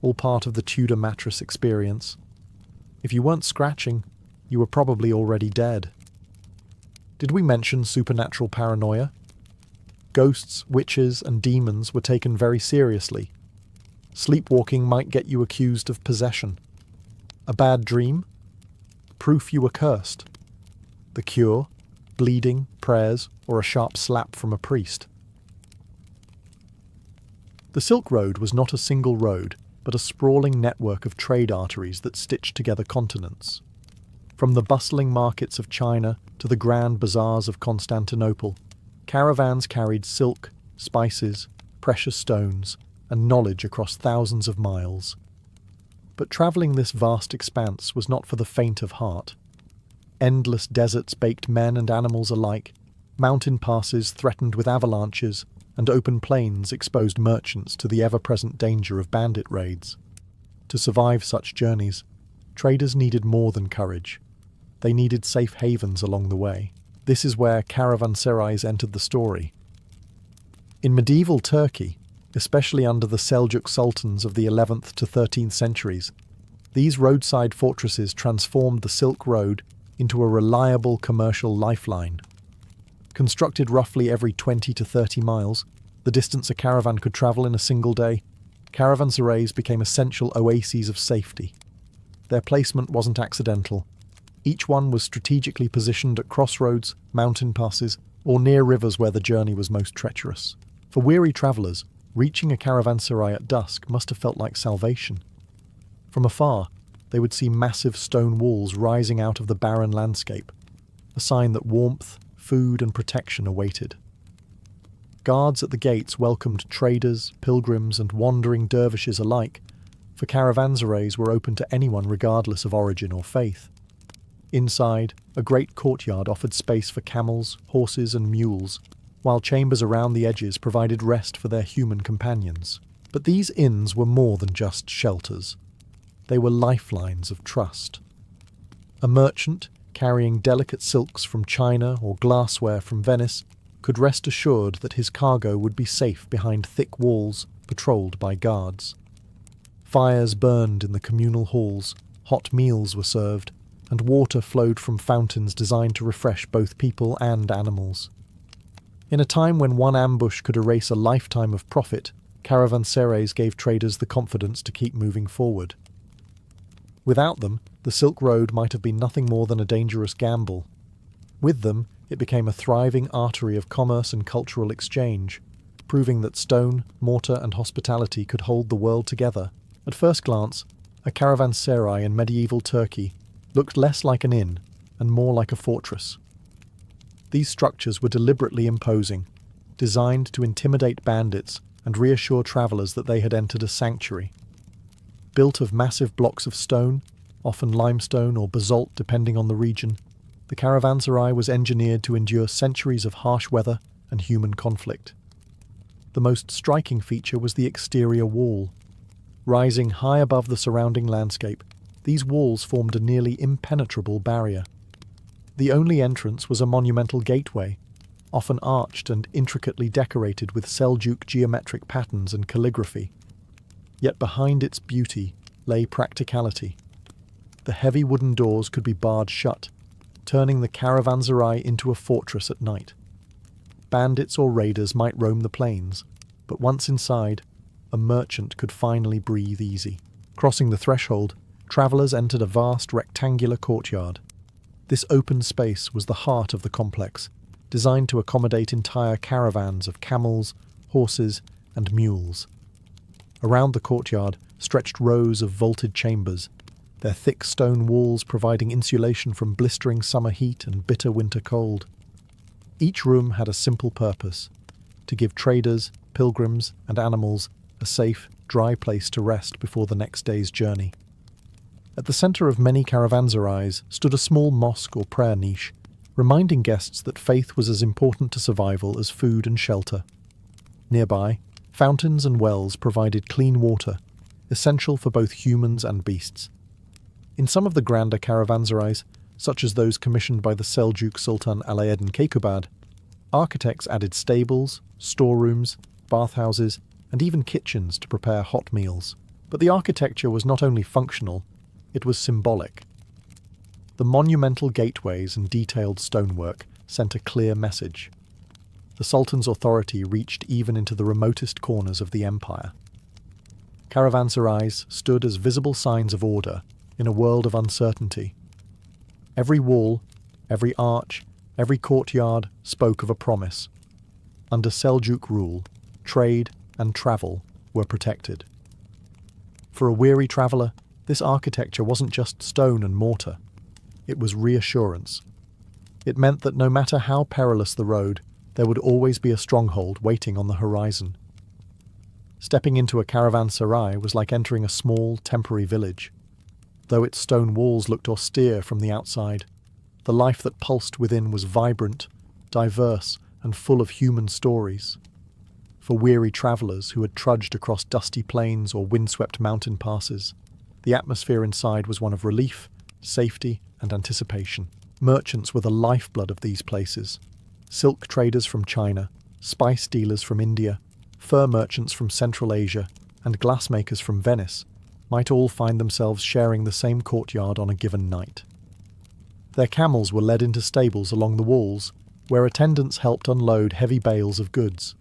all part of the Tudor mattress experience. If you weren't scratching, you were probably already dead. Did we mention supernatural paranoia? Ghosts, witches, and demons were taken very seriously. Sleepwalking might get you accused of possession. A bad dream? Proof you were cursed. The cure? Bleeding, prayers, or a sharp slap from a priest. The Silk Road was not a single road, but a sprawling network of trade arteries that stitched together continents. From the bustling markets of China to the grand bazaars of Constantinople, caravans carried silk, spices, precious stones, and knowledge across thousands of miles. But travelling this vast expanse was not for the faint of heart. Endless deserts baked men and animals alike, mountain passes threatened with avalanches, and open plains exposed merchants to the ever-present danger of bandit raids. To survive such journeys, traders needed more than courage. They needed safe havens along the way. This is where caravanserais entered the story. In medieval Turkey, especially under the Seljuk sultans of the 11th to 13th centuries, these roadside fortresses transformed the Silk Road into a reliable commercial lifeline. Constructed roughly every 20 to 30 miles, the distance a caravan could travel in a single day, caravanserais became essential oases of safety. Their placement wasn't accidental. Each one was strategically positioned at crossroads, mountain passes, or near rivers where the journey was most treacherous. For weary travellers, reaching a caravanserai at dusk must have felt like salvation. From afar, they would see massive stone walls rising out of the barren landscape, a sign that warmth, food and protection awaited. Guards at the gates welcomed traders, pilgrims and wandering dervishes alike, for caravanserais were open to anyone regardless of origin or faith. Inside, a great courtyard offered space for camels, horses and mules, while chambers around the edges provided rest for their human companions. But these inns were more than just shelters. They were lifelines of trust. A merchant, carrying delicate silks from China or glassware from Venice, could rest assured that his cargo would be safe behind thick walls patrolled by guards. Fires burned in the communal halls, hot meals were served, and water flowed from fountains designed to refresh both people and animals. In a time when one ambush could erase a lifetime of profit, caravanserais gave traders the confidence to keep moving forward. Without them, the Silk Road might have been nothing more than a dangerous gamble. With them, it became a thriving artery of commerce and cultural exchange, proving that stone, mortar and hospitality could hold the world together. At first glance, a caravanserai in medieval Turkey looked less like an inn and more like a fortress. These structures were deliberately imposing, designed to intimidate bandits and reassure travellers that they had entered a sanctuary. Built of massive blocks of stone, often limestone or basalt depending on the region, the caravanserai was engineered to endure centuries of harsh weather and human conflict. The most striking feature was the exterior wall. Rising high above the surrounding landscape, these walls formed a nearly impenetrable barrier. The only entrance was a monumental gateway, often arched and intricately decorated with Seljuk geometric patterns and calligraphy. Yet behind its beauty lay practicality. The heavy wooden doors could be barred shut, turning the Caravanserais into a fortress at night. Bandits or raiders might roam the plains, but once inside, a merchant could finally breathe easy. Crossing the threshold, travellers entered a vast rectangular courtyard. This open space was the heart of the complex, designed to accommodate entire caravans of camels, horses, and mules. Around the courtyard stretched rows of vaulted chambers, their thick stone walls providing insulation from blistering summer heat and bitter winter cold. Each room had a simple purpose: to give traders, pilgrims, and animals a safe, dry place to rest before the next day's journey. At the centre of many caravanserais stood a small mosque or prayer niche, reminding guests that faith was as important to survival as food and shelter. Nearby, fountains and wells provided clean water, essential for both humans and beasts. In some of the grander caravanserais, such as those commissioned by the Seljuk Sultan Alaeddin Keykubat, architects added stables, storerooms, bathhouses, and even kitchens to prepare hot meals. But the architecture was not only functional, it was symbolic. The monumental gateways and detailed stonework sent a clear message. The Sultan's authority reached even into the remotest corners of the empire. Caravanserais stood as visible signs of order in a world of uncertainty. Every wall, every arch, every courtyard spoke of a promise. Under Seljuk rule, trade and travel were protected. For a weary traveller, this architecture wasn't just stone and mortar. It was reassurance. It meant that no matter how perilous the road, there would always be a stronghold waiting on the horizon. Stepping into a caravanserai was like entering a small, temporary village. Though its stone walls looked austere from the outside, the life that pulsed within was vibrant, diverse, and full of human stories. For weary travellers who had trudged across dusty plains or windswept mountain passes, the atmosphere inside was one of relief, safety, and anticipation. Merchants were the lifeblood of these places. Silk traders from China, spice dealers from India, fur merchants from Central Asia, and glassmakers from Venice might all find themselves sharing the same courtyard on a given night. Their camels were led into stables along the walls, where attendants helped unload heavy bales of goods.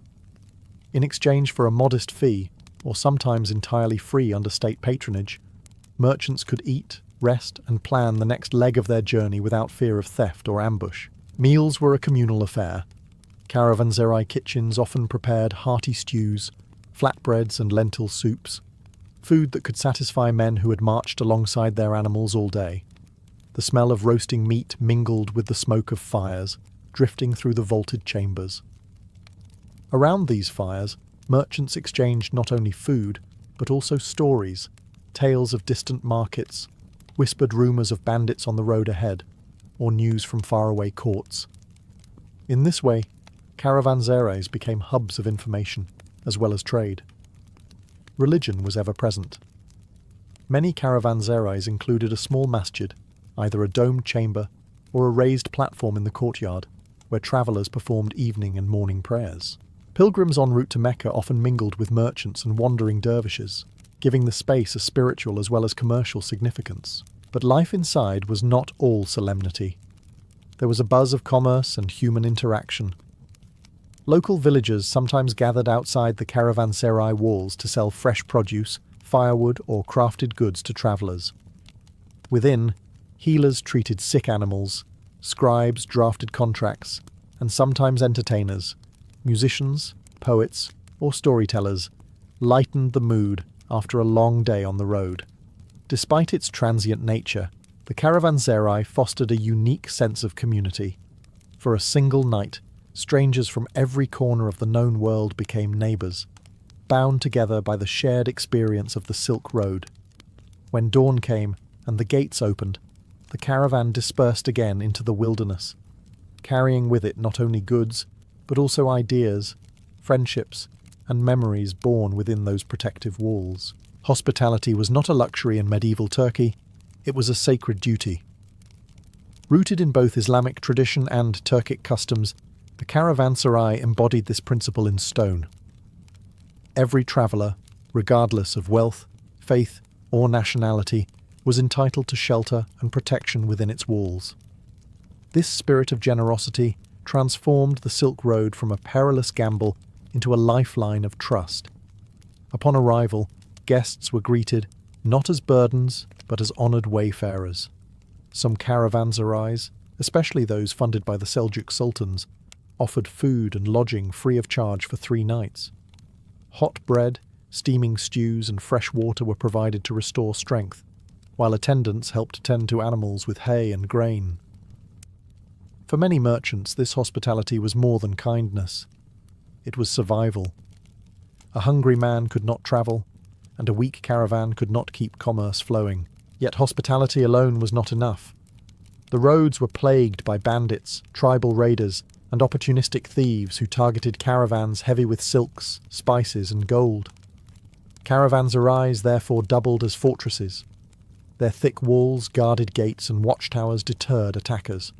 In exchange for a modest fee, or sometimes entirely free under state patronage, merchants could eat, rest, and plan the next leg of their journey without fear of theft or ambush. Meals were a communal affair. Caravanserai kitchens often prepared hearty stews, flatbreads and lentil soups, food that could satisfy men who had marched alongside their animals all day. The smell of roasting meat mingled with the smoke of fires, drifting through the vaulted chambers. Around these fires, merchants exchanged not only food, but also stories, tales of distant markets, whispered rumours of bandits on the road ahead, or news from faraway courts. In this way, caravanserais became hubs of information, as well as trade. Religion was ever present. Many caravanserais included a small masjid, either a domed chamber or a raised platform in the courtyard, where travellers performed evening and morning prayers. Pilgrims en route to Mecca often mingled with merchants and wandering dervishes, giving the space a spiritual as well as commercial significance. But life inside was not all solemnity. There was a buzz of commerce and human interaction. Local villagers sometimes gathered outside the caravanserai walls to sell fresh produce, firewood, or crafted goods to travellers. Within, healers treated sick animals, scribes drafted contracts, and sometimes entertainers, musicians, poets, or storytellers, lightened the mood after a long day on the road. Despite its transient nature, the caravanserai fostered a unique sense of community. For a single night, strangers from every corner of the known world became neighbours, bound together by the shared experience of the Silk Road. When dawn came and the gates opened, the caravan dispersed again into the wilderness, carrying with it not only goods, but also ideas, friendships, and memories born within those protective walls. Hospitality was not a luxury in medieval Turkey, It was a sacred duty. Rooted in both Islamic tradition and Turkic customs, the Caravanserai embodied this principle in stone. Every traveller, regardless of wealth, faith, or nationality, was entitled to shelter and protection within its walls. This spirit of generosity transformed the Silk Road from a perilous gamble into a lifeline of trust. Upon arrival, guests were greeted not as burdens, but as honoured wayfarers. Some caravanserais, especially those funded by the Seljuk sultans, offered food and lodging free of charge for 3 nights. Hot bread, steaming stews and fresh water were provided to restore strength, while attendants helped tend to animals with hay and grain. For many merchants, this hospitality was more than kindness. It was survival. A hungry man could not travel, and a weak caravan could not keep commerce flowing. Yet hospitality alone was not enough. The roads were plagued by bandits, tribal raiders, and opportunistic thieves who targeted caravans heavy with silks, spices, and gold. Caravanserais therefore doubled as fortresses. Their thick walls, guarded gates, and watchtowers deterred attackers.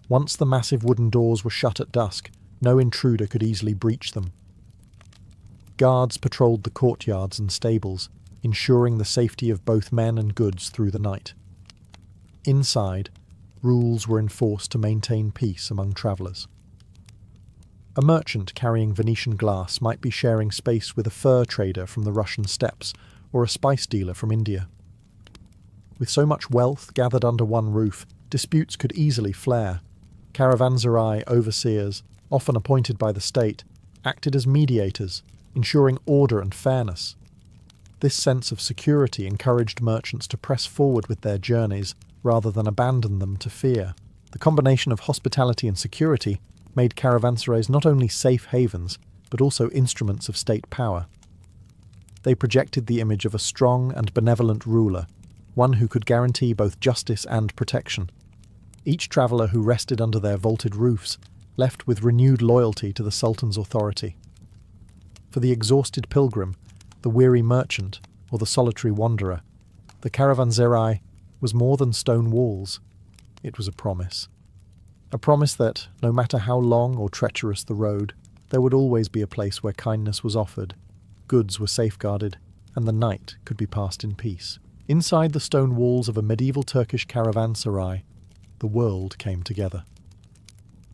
Once the massive wooden doors were shut at dusk, no intruder could easily breach them. Guards patrolled the courtyards and stables, ensuring the safety of both men and goods through the night. Inside, rules were enforced to maintain peace among travellers. A merchant carrying Venetian glass might be sharing space with a fur trader from the Russian steppes or a spice dealer from India. With so much wealth gathered under one roof, disputes could easily flare. Caravanserai overseers, often appointed by the state, acted as mediators, ensuring order and fairness. This sense of security encouraged merchants to press forward with their journeys rather than abandon them to fear. The combination of hospitality and security made caravanserais not only safe havens, but also instruments of state power. They projected the image of a strong and benevolent ruler, one who could guarantee both justice and protection. Each traveller who rested under their vaulted roofs left with renewed loyalty to the Sultan's authority. For the exhausted pilgrim, the weary merchant, or the solitary wanderer, the caravanserai was more than stone walls. It was a promise. A promise that, no matter how long or treacherous the road, there would always be a place where kindness was offered, goods were safeguarded, and the night could be passed in peace. Inside the stone walls of a medieval Turkish caravanserai, the world came together.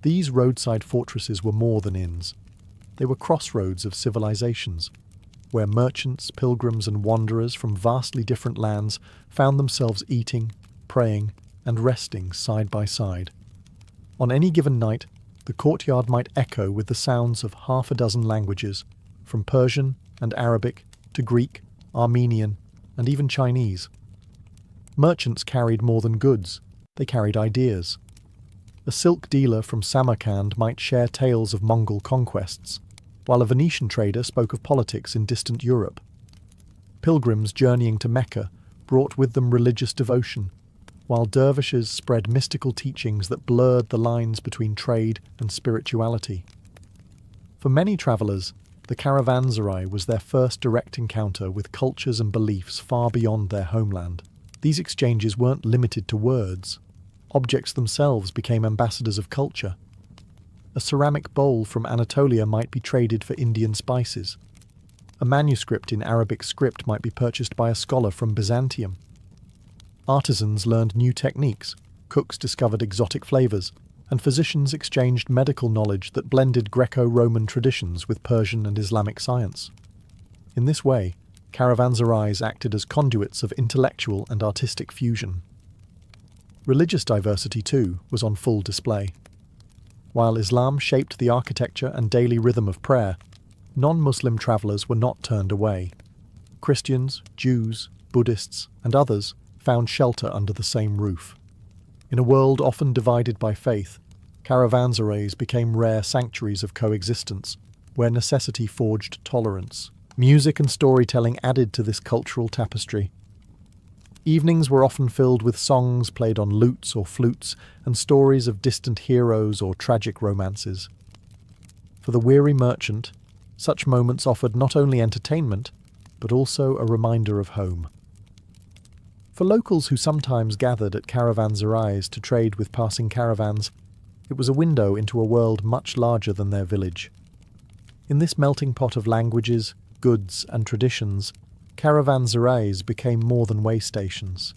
These roadside fortresses were more than inns. They were crossroads of civilizations, where merchants, pilgrims, and wanderers from vastly different lands found themselves eating, praying, and resting side by side. On any given night, the courtyard might echo with the sounds of 6 languages, from Persian and Arabic to Greek, Armenian, and even Chinese. Merchants carried more than goods, they carried ideas. A silk dealer from Samarkand might share tales of Mongol conquests, while a Venetian trader spoke of politics in distant Europe. Pilgrims journeying to Mecca brought with them religious devotion, while dervishes spread mystical teachings that blurred the lines between trade and spirituality. For many travellers, the caravanserai was their first direct encounter with cultures and beliefs far beyond their homeland. These exchanges weren't limited to words. Objects themselves became ambassadors of culture. A ceramic bowl from Anatolia might be traded for Indian spices. A manuscript in Arabic script might be purchased by a scholar from Byzantium. Artisans learned new techniques, cooks discovered exotic flavours, and physicians exchanged medical knowledge that blended Greco-Roman traditions with Persian and Islamic science. In this way, caravanserais acted as conduits of intellectual and artistic fusion. Religious diversity, too, was on full display. While Islam shaped the architecture and daily rhythm of prayer, non-Muslim travellers were not turned away. Christians, Jews, Buddhists, and others found shelter under the same roof. In a world often divided by faith, caravanserais became rare sanctuaries of coexistence, where necessity forged tolerance. Music and storytelling added to this cultural tapestry. Evenings were often filled with songs played on lutes or flutes and stories of distant heroes or tragic romances. For the weary merchant, such moments offered not only entertainment, but also a reminder of home. For locals who sometimes gathered at caravanserais to trade with passing caravans, it was a window into a world much larger than their village. In this melting pot of languages, goods, and traditions, caravanserais became more than way stations.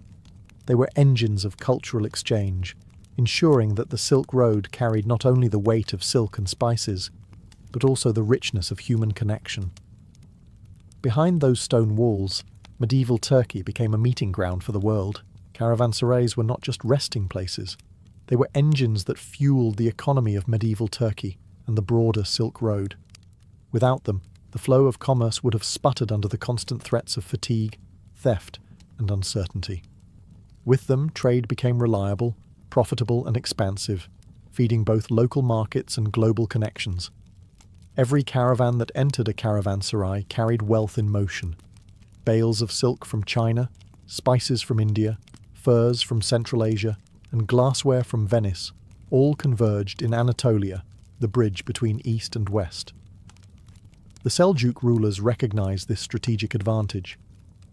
They were engines of cultural exchange, ensuring that the Silk Road carried not only the weight of silk and spices, but also the richness of human connection. Behind those stone walls, medieval Turkey became a meeting ground for the world. Caravanserais were not just resting places. They were engines that fueled the economy of medieval Turkey and the broader Silk Road. Without them, the flow of commerce would have sputtered under the constant threats of fatigue, theft, and uncertainty. With them, trade became reliable, profitable, and expansive, feeding both local markets and global connections. Every caravan that entered a caravanserai carried wealth in motion. Bales of silk from China, spices from India, furs from Central Asia, and glassware from Venice all converged in Anatolia, the bridge between East and West. The Seljuk rulers recognized this strategic advantage.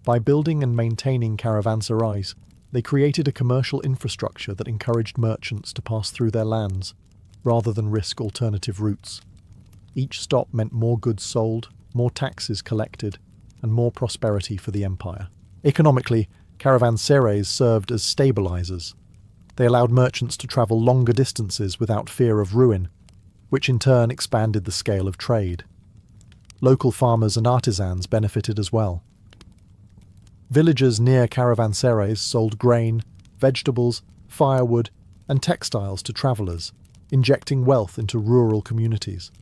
By building and maintaining caravanserais, they created a commercial infrastructure that encouraged merchants to pass through their lands, rather than risk alternative routes. Each stop meant more goods sold, more taxes collected, and more prosperity for the empire. Economically, caravanserais served as stabilizers. They allowed merchants to travel longer distances without fear of ruin, which in turn expanded the scale of trade. Local farmers and artisans benefited as well. Villagers near caravanserais sold grain, vegetables, firewood, and textiles to travelers, injecting wealth into rural communities.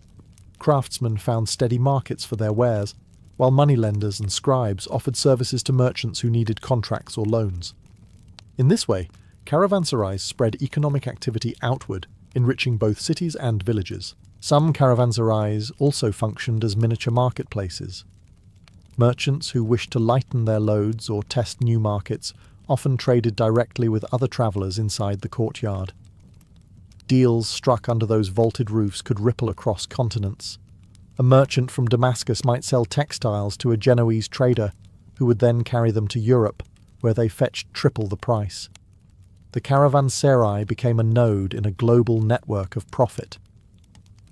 Craftsmen found steady markets for their wares, while moneylenders and scribes offered services to merchants who needed contracts or loans. In this way, caravanserais spread economic activity outward, enriching both cities and villages. Some caravanserais also functioned as miniature marketplaces. Merchants who wished to lighten their loads or test new markets often traded directly with other travelers inside the courtyard. Deals struck under those vaulted roofs could ripple across continents. A merchant from Damascus might sell textiles to a Genoese trader, who would then carry them to Europe, where they fetched triple the price. The caravanserai became a node in a global network of profit.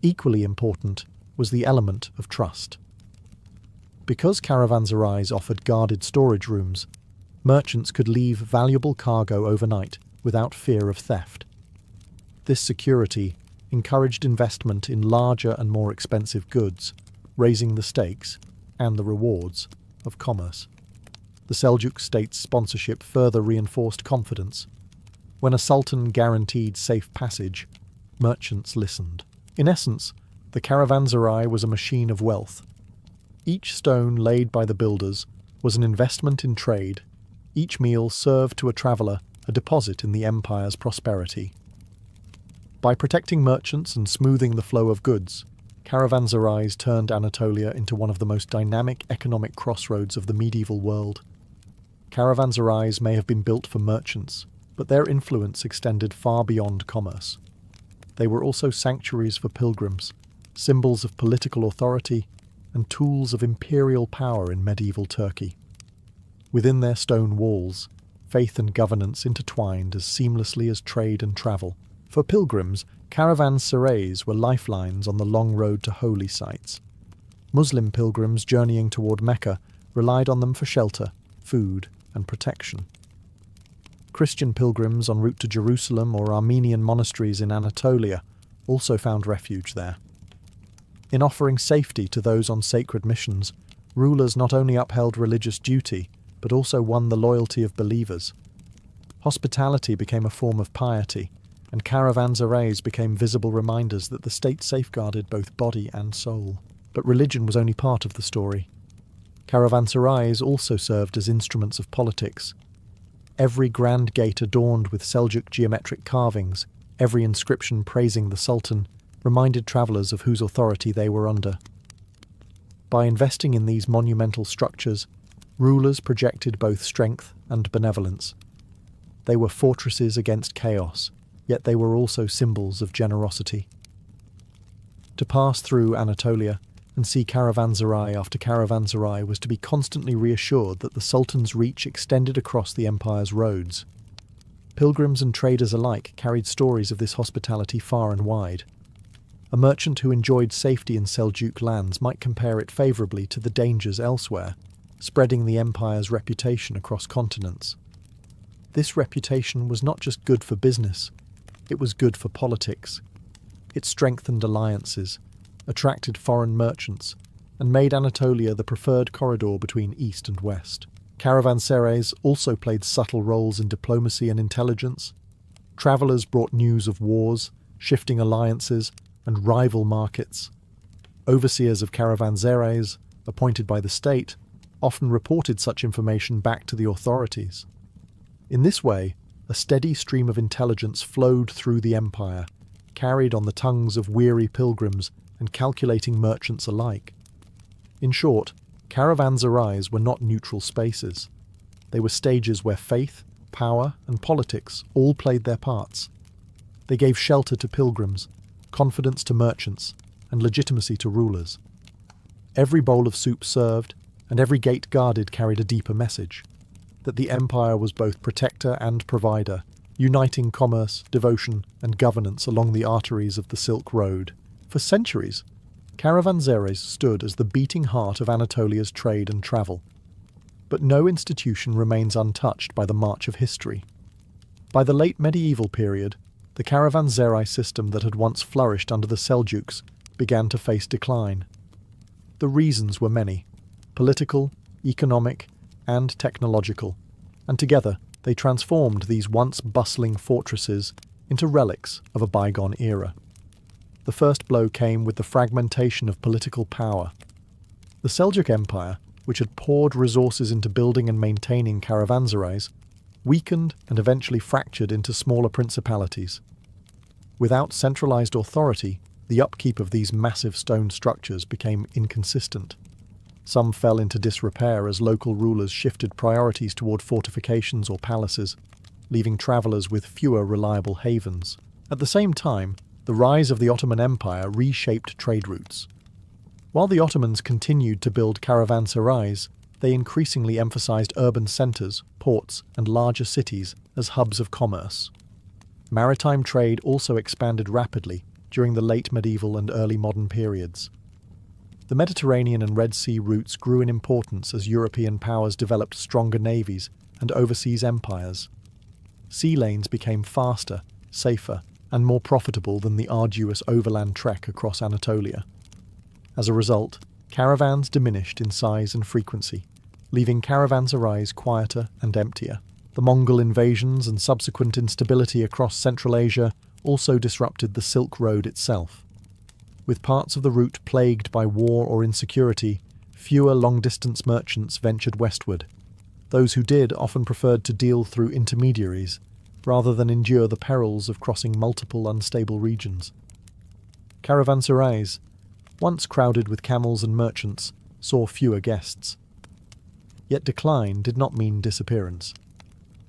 Equally important was the element of trust. Because caravanserais offered guarded storage rooms, merchants could leave valuable cargo overnight without fear of theft. This security encouraged investment in larger and more expensive goods, raising the stakes and the rewards of commerce. The Seljuk state's sponsorship further reinforced confidence. When a sultan guaranteed safe passage, merchants listened. In essence, the caravanserai was a machine of wealth. Each stone laid by the builders was an investment in trade. Each meal served to a traveller a deposit in the empire's prosperity. By protecting merchants and smoothing the flow of goods, caravanserais turned Anatolia into one of the most dynamic economic crossroads of the medieval world. Caravanserais may have been built for merchants, but their influence extended far beyond commerce. They were also sanctuaries for pilgrims, symbols of political authority, and tools of imperial power in medieval Turkey. Within their stone walls, faith and governance intertwined as seamlessly as trade and travel. For pilgrims, caravanserais were lifelines on the long road to holy sites. Muslim pilgrims journeying toward Mecca relied on them for shelter, food, and protection. Christian pilgrims en route to Jerusalem or Armenian monasteries in Anatolia also found refuge there. In offering safety to those on sacred missions, rulers not only upheld religious duty, but also won the loyalty of believers. Hospitality became a form of piety, and caravanserais became visible reminders that the state safeguarded both body and soul. But religion was only part of the story. Caravanserais also served as instruments of politics. Every grand gate adorned with Seljuk geometric carvings, every inscription praising the Sultan, reminded travellers of whose authority they were under. By investing in these monumental structures, rulers projected both strength and benevolence. They were fortresses against chaos, yet they were also symbols of generosity. To pass through Anatolia, and see caravanserai after caravanserai was to be constantly reassured that the Sultan's reach extended across the empire's roads. Pilgrims and traders alike carried stories of this hospitality far and wide. A merchant who enjoyed safety in Seljuk lands might compare it favourably to the dangers elsewhere, spreading the empire's reputation across continents. This reputation was not just good for business, it was good for politics. It strengthened alliances, attracted foreign merchants, and made Anatolia the preferred corridor between East and West. Caravanserais also played subtle roles in diplomacy and intelligence. Travellers brought news of wars, shifting alliances, and rival markets. Overseers of caravanserais, appointed by the state, often reported such information back to the authorities. In this way, a steady stream of intelligence flowed through the empire, carried on the tongues of weary pilgrims and calculating merchants alike. In short, caravanserais were not neutral spaces. They were stages where faith, power, and politics all played their parts. They gave shelter to pilgrims, confidence to merchants, and legitimacy to rulers. Every bowl of soup served, and every gate guarded carried a deeper message, that the empire was both protector and provider, uniting commerce, devotion, and governance along the arteries of the Silk Road. For centuries, caravanserais stood as the beating heart of Anatolia's trade and travel. But no institution remains untouched by the march of history. By the late medieval period, the caravanserai system that had once flourished under the Seljuks began to face decline. The reasons were many: political, economic, and technological, and together they transformed these once bustling fortresses into relics of a bygone era. The first blow came with the fragmentation of political power. The Seljuk Empire, which had poured resources into building and maintaining caravanserais, weakened and eventually fractured into smaller principalities. Without centralized authority, the upkeep of these massive stone structures became inconsistent. Some fell into disrepair as local rulers shifted priorities toward fortifications or palaces, leaving travelers with fewer reliable havens. At the same time, the rise of the Ottoman Empire reshaped trade routes. While the Ottomans continued to build caravanserais, they increasingly emphasized urban centers, ports, and larger cities as hubs of commerce. Maritime trade also expanded rapidly during the late medieval and early modern periods. The Mediterranean and Red Sea routes grew in importance as European powers developed stronger navies and overseas empires. Sea lanes became faster, safer, and more profitable than the arduous overland trek across Anatolia. As a result, caravans diminished in size and frequency, leaving caravanserais quieter and emptier. The Mongol invasions and subsequent instability across Central Asia also disrupted the Silk Road itself. With parts of the route plagued by war or insecurity, fewer long-distance merchants ventured westward. Those who did often preferred to deal through intermediaries, rather than endure the perils of crossing multiple unstable regions. Caravanserais, once crowded with camels and merchants, saw fewer guests. Yet decline did not mean disappearance.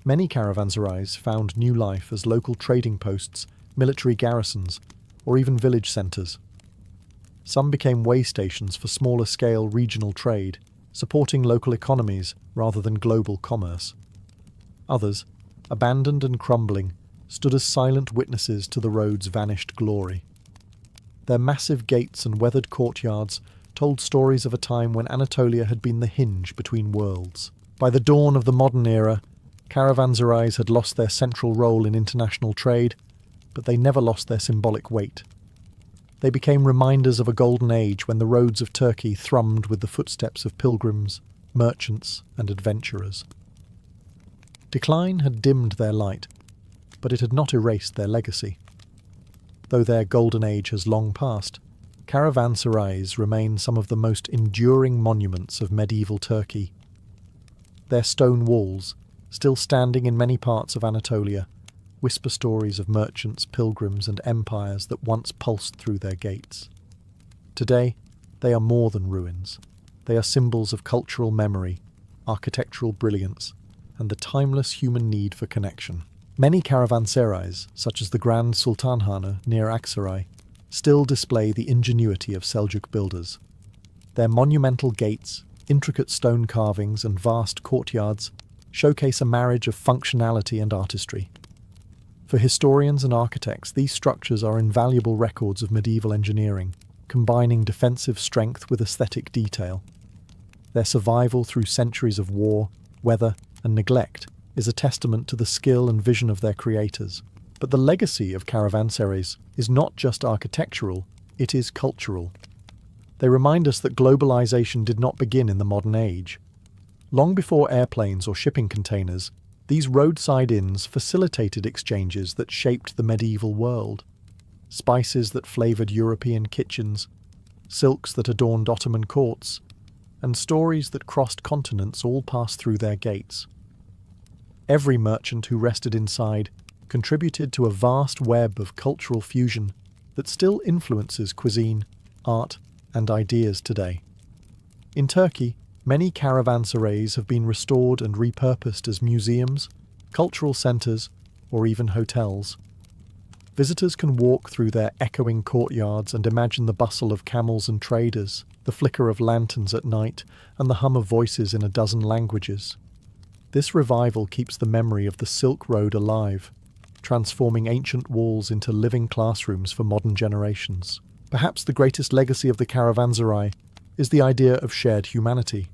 Many caravanserais found new life as local trading posts, military garrisons, or even village centres. Some became way stations for smaller-scale regional trade, supporting local economies rather than global commerce. Others, abandoned and crumbling, stood as silent witnesses to the road's vanished glory. Their massive gates and weathered courtyards told stories of a time when Anatolia had been the hinge between worlds. By the dawn of the modern era, caravanserais had lost their central role in international trade, but they never lost their symbolic weight. They became reminders of a golden age when the roads of Turkey thrummed with the footsteps of pilgrims, merchants, and adventurers. Decline had dimmed their light, but it had not erased their legacy. Though their golden age has long passed, caravanserais remain some of the most enduring monuments of medieval Turkey. Their stone walls, still standing in many parts of Anatolia, whisper stories of merchants, pilgrims, and empires that once pulsed through their gates. Today, they are more than ruins. They are symbols of cultural memory, architectural brilliance, and the timeless human need for connection. Many caravanserais, such as the Grand Sultanhane near Aksaray, still display the ingenuity of Seljuk builders. Their monumental gates, intricate stone carvings, and vast courtyards showcase a marriage of functionality and artistry. For historians and architects, these structures are invaluable records of medieval engineering, combining defensive strength with aesthetic detail. Their survival through centuries of war, weather, and neglect is a testament to the skill and vision of their creators. But the legacy of caravanserais is not just architectural, it is cultural. They remind us that globalization did not begin in the modern age. Long before airplanes or shipping containers, these roadside inns facilitated exchanges that shaped the medieval world. Spices that flavoured European kitchens, silks that adorned Ottoman courts, and stories that crossed continents all passed through their gates. Every merchant who rested inside contributed to a vast web of cultural fusion that still influences cuisine, art, and ideas today. In Turkey, many caravanserais have been restored and repurposed as museums, cultural centres, or even hotels. Visitors can walk through their echoing courtyards and imagine the bustle of camels and traders, the flicker of lanterns at night, and the hum of voices in a dozen languages. This revival keeps the memory of the Silk Road alive, transforming ancient walls into living classrooms for modern generations. Perhaps the greatest legacy of the caravanserai is the idea of shared humanity.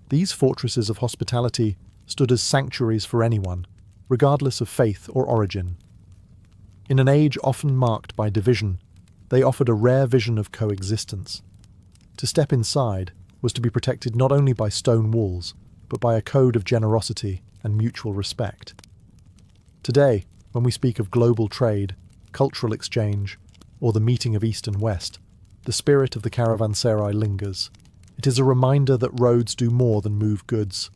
These fortresses of hospitality stood as sanctuaries for anyone, regardless of faith or origin. In an age often marked by division, they offered a rare vision of coexistence. To step inside was to be protected not only by stone walls, but by a code of generosity and mutual respect. Today, when we speak of global trade, cultural exchange, or the meeting of East and West, the spirit of the caravanserai lingers. It is a reminder that roads do more than move goods.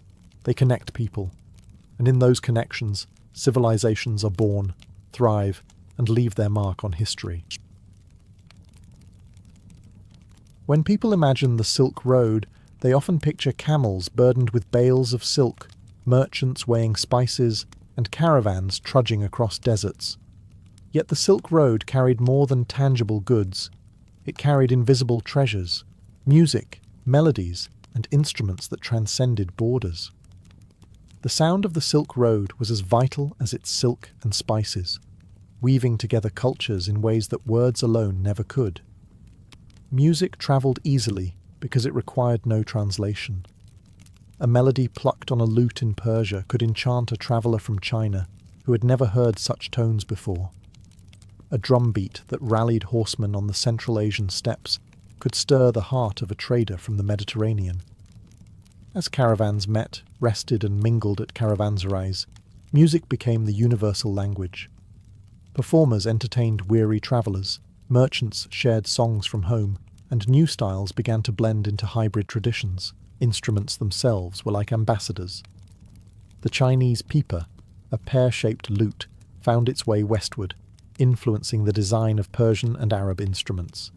They connect people. And in those connections, civilizations are born, thrive, and leave their mark on history. When people imagine the Silk Road, they often picture camels burdened with bales of silk, merchants weighing spices, and caravans trudging across deserts. Yet the Silk Road carried more than tangible goods. It carried invisible treasures, music, melodies, and instruments that transcended borders. The sound of the Silk Road was as vital as its silk and spices, weaving together cultures in ways that words alone never could. Music travelled easily because it required no translation. A melody plucked on a lute in Persia could enchant a traveller from China who had never heard such tones before. A drumbeat that rallied horsemen on the Central Asian steppes could stir the heart of a trader from the Mediterranean. As caravans met, rested and mingled at caravanserais, music became the universal language. Performers entertained weary travellers, merchants shared songs from home, and new styles began to blend into hybrid traditions. Instruments themselves were like ambassadors. The Chinese pipa, a pear-shaped lute, found its way westward, influencing the design of Persian and Arab instruments.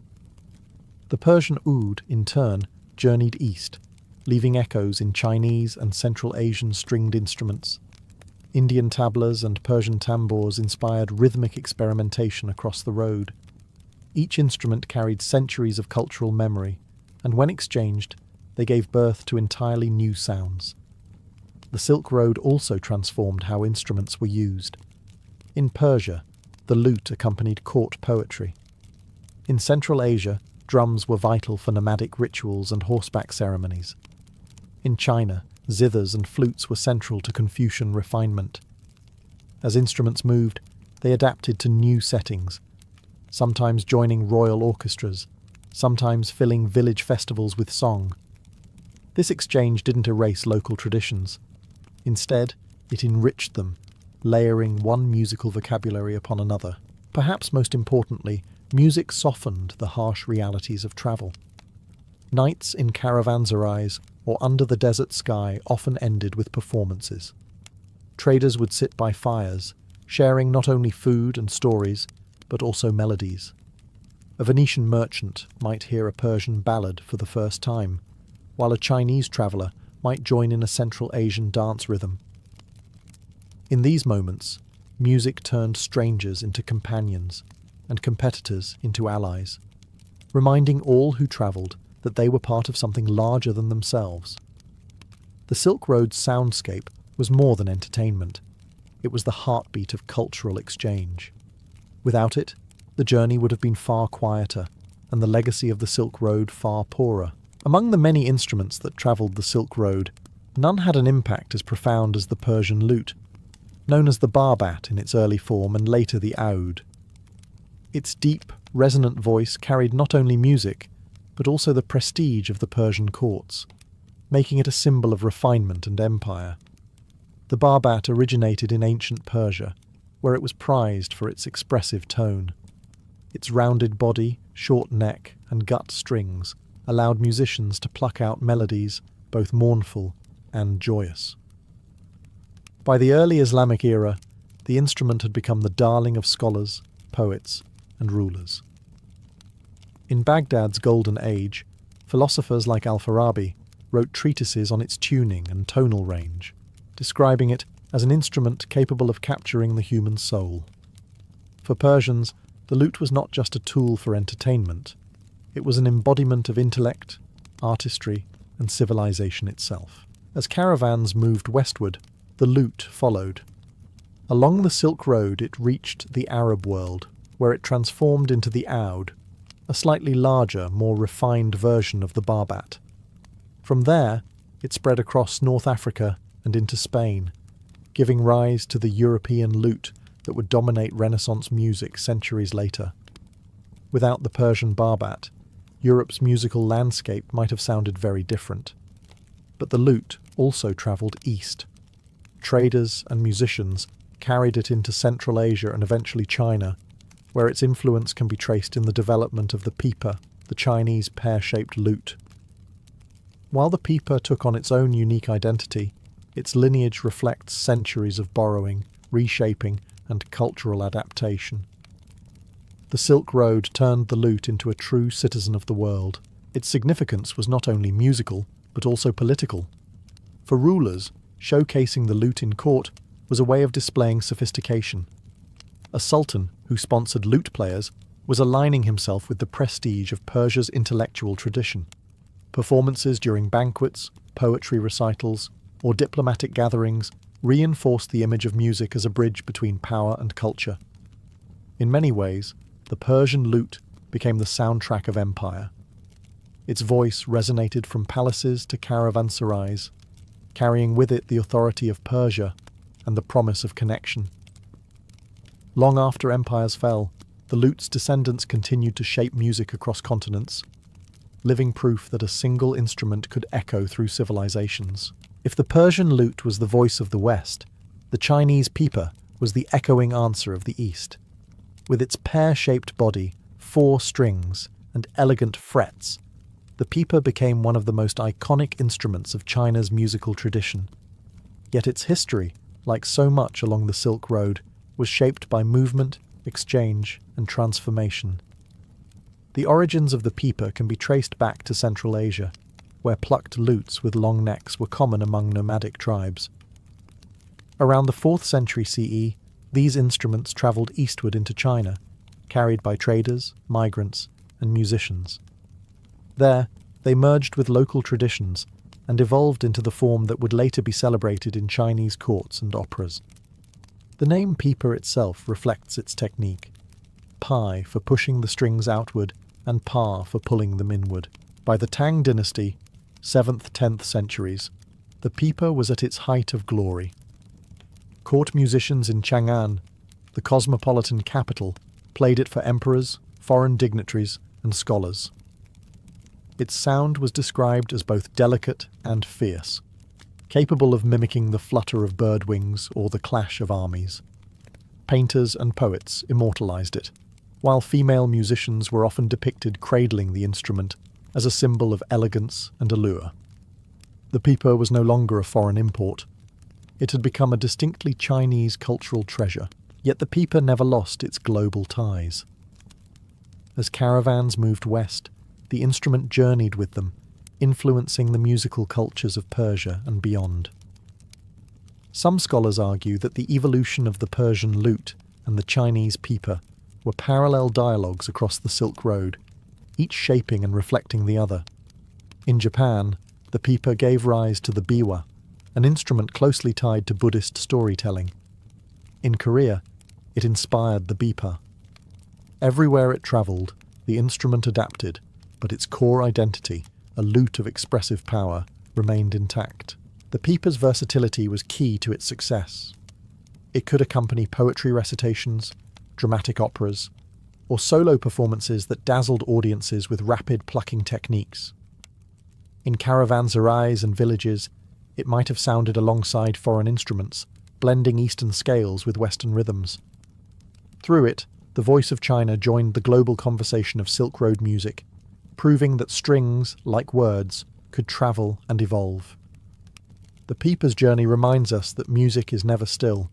The Persian oud, in turn, journeyed east, leaving echoes in Chinese and Central Asian stringed instruments. Indian tablas and Persian tambours inspired rhythmic experimentation across the road. Each instrument carried centuries of cultural memory, and when exchanged, they gave birth to entirely new sounds. The Silk Road also transformed how instruments were used. In Persia, the lute accompanied court poetry. In Central Asia, drums were vital for nomadic rituals and horseback ceremonies. In China, zithers and flutes were central to Confucian refinement. As instruments moved, they adapted to new settings, sometimes joining royal orchestras, sometimes filling village festivals with song. This exchange didn't erase local traditions. Instead, it enriched them, layering one musical vocabulary upon another. Perhaps most importantly, music softened the harsh realities of travel. Nights in caravanserais or under the desert sky often ended with performances. Traders would sit by fires, sharing not only food and stories, but also melodies. A Venetian merchant might hear a Persian ballad for the first time, while a Chinese traveller might join in a Central Asian dance rhythm. In these moments, music turned strangers into companions and competitors into allies, reminding all who travelled that they were part of something larger than themselves. The Silk Road's soundscape was more than entertainment. It was the heartbeat of cultural exchange. Without it, the journey would have been far quieter, and the legacy of the Silk Road far poorer. Among the many instruments that travelled the Silk Road, none had an impact as profound as the Persian lute, known as the barbat in its early form and later the oud. Its deep, resonant voice carried not only music, but also the prestige of the Persian courts, making it a symbol of refinement and empire. The barbat originated in ancient Persia, where it was prized for its expressive tone. Its rounded body, short neck, and gut strings allowed musicians to pluck out melodies both mournful and joyous. By the early Islamic era, the instrument had become the darling of scholars, poets, and rulers. In Baghdad's Golden Age, philosophers like Al-Farabi wrote treatises on its tuning and tonal range, describing it as an instrument capable of capturing the human soul. For Persians, the lute was not just a tool for entertainment. It was an embodiment of intellect, artistry, and civilization itself. As caravans moved westward, the lute followed. Along the Silk Road it reached the Arab world, where it transformed into the oud, a slightly larger, more refined version of the barbat. From there, it spread across North Africa and into Spain, giving rise to the European lute that would dominate Renaissance music centuries later. Without the Persian barbat, Europe's musical landscape might have sounded very different. But the lute also travelled east. Traders and musicians carried it into Central Asia and eventually China, where its influence can be traced in the development of the pipa, the Chinese pear-shaped lute. While the pipa took on its own unique identity, its lineage reflects centuries of borrowing, reshaping, and cultural adaptation. The Silk Road turned the lute into a true citizen of the world. Its significance was not only musical, but also political. For rulers, showcasing the lute in court was a way of displaying sophistication. A sultan who sponsored lute players was aligning himself with the prestige of Persia's intellectual tradition. Performances during banquets, poetry recitals, or diplomatic gatherings reinforced the image of music as a bridge between power and culture. In many ways, the Persian lute became the soundtrack of empire. Its voice resonated from palaces to caravanserais, carrying with it the authority of Persia and the promise of connection. Long after empires fell, the lute's descendants continued to shape music across continents, living proof that a single instrument could echo through civilizations. If the Persian lute was the voice of the West, the Chinese pipa was the echoing answer of the East. With its pear-shaped body, 4 strings, and elegant frets, the pipa became one of the most iconic instruments of China's musical tradition. Yet its history, like so much along the Silk Road, was shaped by movement, exchange, and transformation. The origins of the pipa can be traced back to Central Asia, where plucked lutes with long necks were common among nomadic tribes. Around the 4th century CE, these instruments travelled eastward into China, carried by traders, migrants, and musicians. There, they merged with local traditions and evolved into the form that would later be celebrated in Chinese courts and operas. The name pipa itself reflects its technique: pai for pushing the strings outward and pa for pulling them inward. By the Tang dynasty, 7th-10th centuries, the pipa was at its height of glory. Court musicians in Chang'an, the cosmopolitan capital, played it for emperors, foreign dignitaries, and scholars. Its sound was described as both delicate and fierce, capable of mimicking the flutter of bird wings or the clash of armies. Painters and poets immortalized it, while female musicians were often depicted cradling the instrument as a symbol of elegance and allure. The pipa was no longer a foreign import. It had become a distinctly Chinese cultural treasure, yet the pipa never lost its global ties. As caravans moved west, the instrument journeyed with them, influencing the musical cultures of Persia and beyond. Some scholars argue that the evolution of the Persian lute and the Chinese pipa were parallel dialogues across the Silk Road, each shaping and reflecting the other. In Japan, the pipa gave rise to the biwa, an instrument closely tied to Buddhist storytelling. In Korea, it inspired the bipa. Everywhere it travelled, the instrument adapted, but its core identity, a lute of expressive power, remained intact. The pipa's versatility was key to its success. It could accompany poetry recitations, dramatic operas, or solo performances that dazzled audiences with rapid plucking techniques. In caravanserais and villages, it might have sounded alongside foreign instruments, blending Eastern scales with Western rhythms. Through it, the voice of China joined the global conversation of Silk Road music, proving that strings, like words, could travel and evolve. The pipa's journey reminds us that music is never still.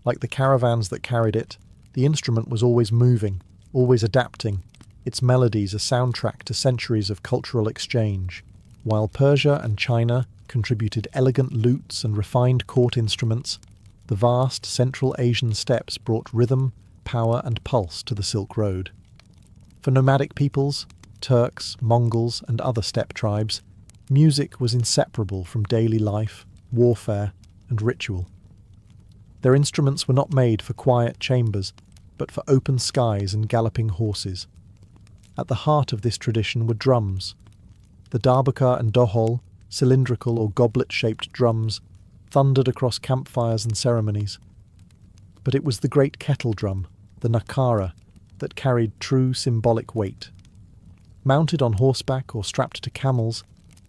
Like the caravans that carried it, the instrument was always moving, always adapting, its melodies a soundtrack to centuries of cultural exchange. While Persia and China contributed elegant lutes and refined court instruments, the vast Central Asian steppes brought rhythm, power and pulse to the Silk Road. For nomadic peoples, Turks, Mongols and other steppe tribes, music was inseparable from daily life, warfare and ritual. Their instruments were not made for quiet chambers, but for open skies and galloping horses. At the heart of this tradition were drums. The darbuka and dohol, cylindrical or goblet-shaped drums, thundered across campfires and ceremonies. But it was the great kettle drum, the nakara, that carried true symbolic weight. Mounted on horseback or strapped to camels,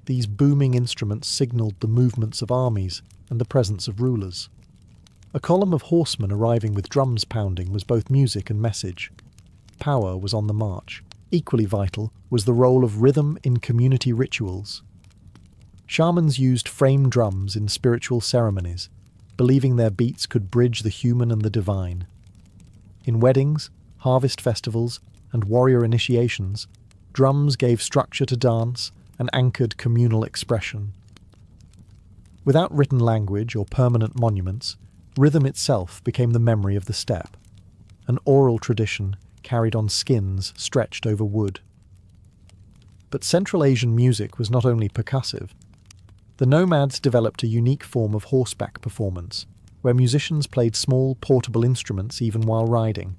these booming instruments signalled the movements of armies and the presence of rulers. A column of horsemen arriving with drums pounding was both music and message. Power was on the march. Equally vital was the role of rhythm in community rituals. Shamans used frame drums in spiritual ceremonies, believing their beats could bridge the human and the divine. In weddings, harvest festivals, and warrior initiations, drums gave structure to dance and anchored communal expression. Without written language or permanent monuments, rhythm itself became the memory of the steppe, an oral tradition carried on skins stretched over wood. But Central Asian music was not only percussive. The nomads developed a unique form of horseback performance, where musicians played small portable instruments even while riding.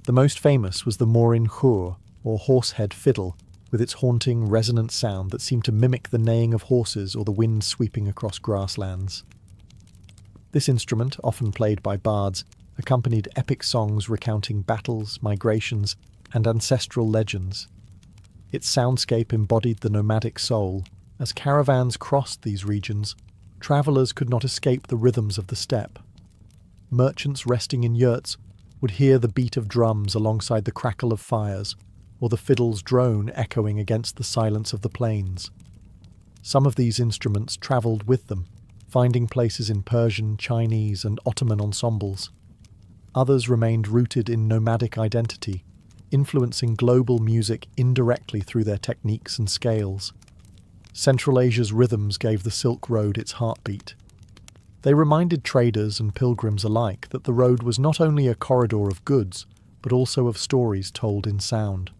The most famous was the morin khur, or horsehead fiddle, with its haunting, resonant sound that seemed to mimic the neighing of horses or the wind sweeping across grasslands. This instrument, often played by bards, accompanied epic songs recounting battles, migrations, and ancestral legends. Its soundscape embodied the nomadic soul. As caravans crossed these regions, travellers could not escape the rhythms of the steppe. Merchants resting in yurts would hear the beat of drums alongside the crackle of fires, or the fiddle's drone echoing against the silence of the plains. Some of these instruments travelled with them, finding places in Persian, Chinese, and Ottoman ensembles. Others remained rooted in nomadic identity, influencing global music indirectly through their techniques and scales. Central Asia's rhythms gave the Silk Road its heartbeat. They reminded traders and pilgrims alike that the road was not only a corridor of goods, but also of stories told in sound.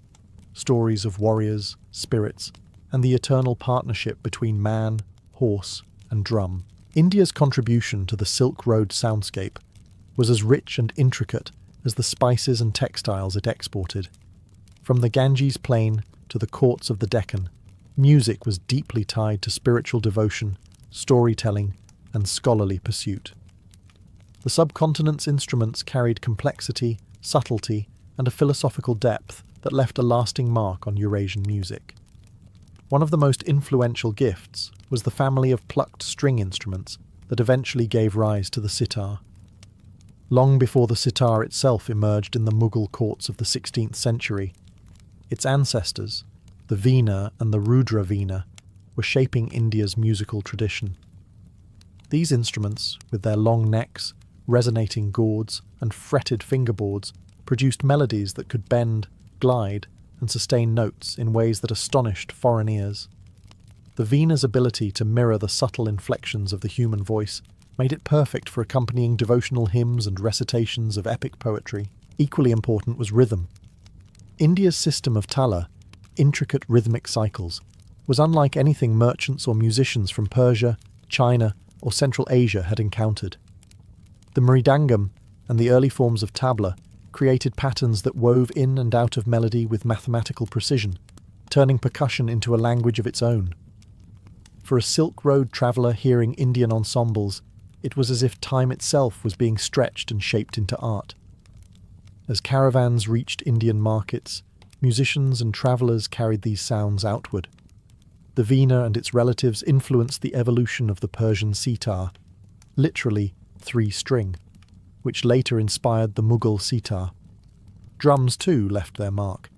Stories of warriors, spirits, and the eternal partnership between man, horse, and drum. India's contribution to the Silk Road soundscape was as rich and intricate as the spices and textiles it exported. From the Ganges plain to the courts of the Deccan, music was deeply tied to spiritual devotion, storytelling, and scholarly pursuit. The subcontinent's instruments carried complexity, subtlety, and a philosophical depth that left a lasting mark on Eurasian music. One of the most influential gifts was the family of plucked string instruments that eventually gave rise to the sitar. Long before the sitar itself emerged in the Mughal courts of the 16th century, its ancestors, the veena and the rudra veena, were shaping India's musical tradition. These instruments, with their long necks, resonating gourds, and fretted fingerboards, produced melodies that could bend, glide, and sustain notes in ways that astonished foreign ears. The veena's ability to mirror the subtle inflections of the human voice made it perfect for accompanying devotional hymns and recitations of epic poetry. Equally important was rhythm. India's system of tala, intricate rhythmic cycles, was unlike anything merchants or musicians from Persia, China, or Central Asia had encountered. The mridangam and the early forms of tabla created patterns that wove in and out of melody with mathematical precision, turning percussion into a language of its own. For a Silk Road traveller hearing Indian ensembles, it was as if time itself was being stretched and shaped into art. As caravans reached Indian markets, musicians and travellers carried these sounds outward. The veena and its relatives influenced the evolution of the Persian sitar, literally three-string, which later inspired the Mughal sitar. Drums, too, left their mark.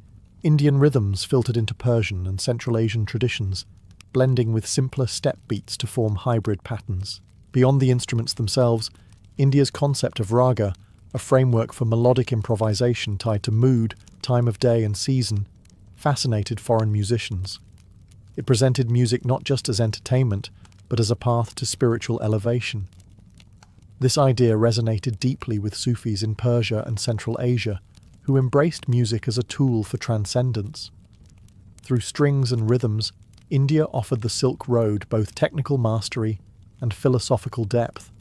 Indian rhythms filtered into Persian and Central Asian traditions, blending with simpler step beats to form hybrid patterns. Beyond the instruments themselves, India's concept of raga, a framework for melodic improvisation tied to mood, time of day and season, fascinated foreign musicians. It presented music not just as entertainment, but as a path to spiritual elevation. This idea resonated deeply with Sufis in Persia and Central Asia, who embraced music as a tool for transcendence. Through strings and rhythms, India offered the Silk Road both technical mastery and philosophical depth.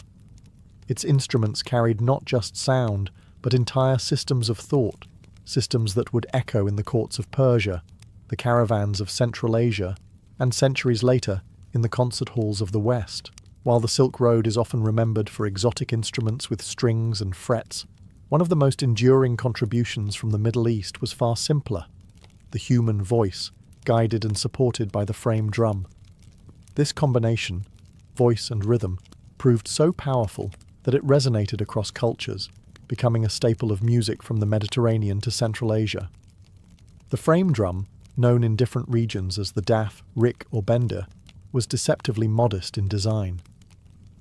Its instruments carried not just sound, but entire systems of thought, systems that would echo in the courts of Persia, the caravans of Central Asia, and centuries later, in the concert halls of the West. While the Silk Road is often remembered for exotic instruments with strings and frets, one of the most enduring contributions from the Middle East was far simpler: the human voice, guided and supported by the frame drum. This combination, voice and rhythm, proved so powerful that it resonated across cultures, becoming a staple of music from the Mediterranean to Central Asia. The frame drum, known in different regions as the daf, rik or bender, was deceptively modest in design.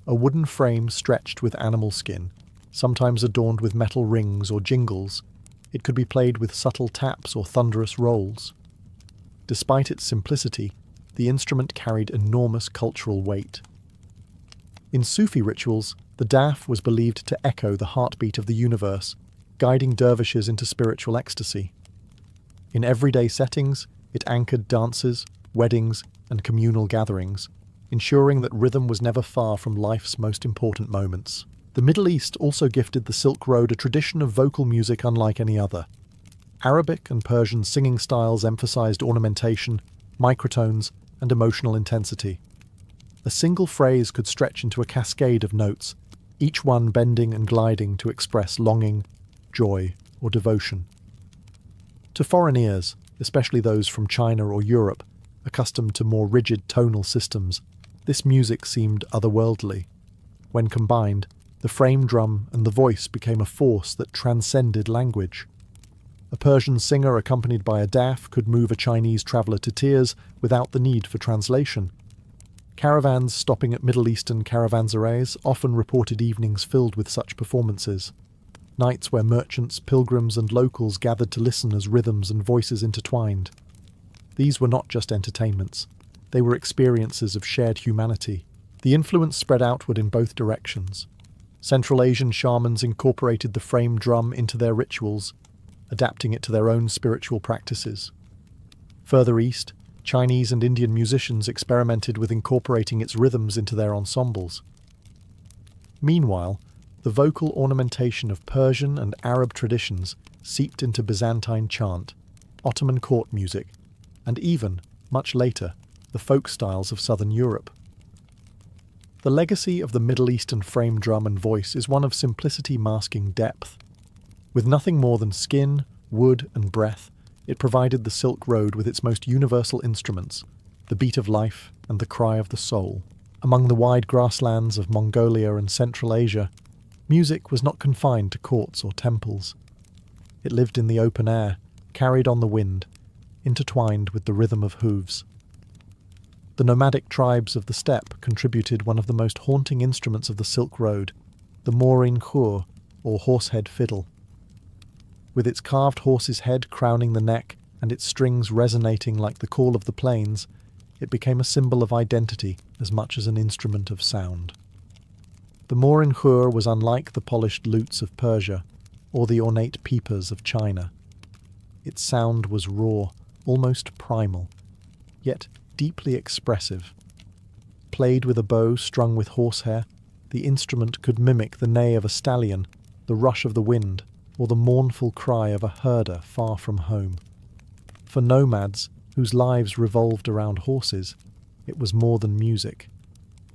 A wooden frame stretched with animal skin, sometimes adorned with metal rings or jingles, it could be played with subtle taps or thunderous rolls. Despite its simplicity, the instrument carried enormous cultural weight. In Sufi rituals, the daf was believed to echo the heartbeat of the universe, guiding dervishes into spiritual ecstasy. In everyday settings, it anchored dances, weddings, and communal gatherings, ensuring that rhythm was never far from life's most important moments. The Middle East also gifted the Silk Road a tradition of vocal music unlike any other. Arabic and Persian singing styles emphasized ornamentation, microtones, and emotional intensity. A single phrase could stretch into a cascade of notes, each one bending and gliding to express longing, joy, or devotion. To foreign ears, especially those from China or Europe, accustomed to more rigid tonal systems, this music seemed otherworldly. When combined, the frame drum and the voice became a force that transcended language. A Persian singer accompanied by a daf could move a Chinese traveller to tears without the need for translation. Caravans stopping at Middle Eastern caravanserais often reported evenings filled with such performances, nights where merchants, pilgrims and locals gathered to listen as rhythms and voices intertwined. These were not just entertainments, they were experiences of shared humanity. The influence spread outward in both directions. Central Asian shamans incorporated the frame drum into their rituals, adapting it to their own spiritual practices. Further east, Chinese and Indian musicians experimented with incorporating its rhythms into their ensembles. Meanwhile, the vocal ornamentation of Persian and Arab traditions seeped into Byzantine chant, Ottoman court music, and even, much later, the folk styles of southern Europe. The legacy of the Middle Eastern frame drum and voice is one of simplicity masking depth. With nothing more than skin, wood, and breath, it provided the Silk Road with its most universal instruments, the beat of life and the cry of the soul. Among the wide grasslands of Mongolia and Central Asia, music was not confined to courts or temples. It lived in the open air, carried on the wind, intertwined with the rhythm of hooves. The nomadic tribes of the steppe contributed one of the most haunting instruments of the Silk Road, the morin khur, or horsehead fiddle. With its carved horse's head crowning the neck and its strings resonating like the call of the plains, it became a symbol of identity as much as an instrument of sound. The morin khur was unlike the polished lutes of Persia or the ornate pipers of China. Its sound was raw, almost primal, yet deeply expressive. Played with a bow strung with horsehair, the instrument could mimic the neigh of a stallion, the rush of the wind, or the mournful cry of a herder far from home. For nomads, whose lives revolved around horses, it was more than music.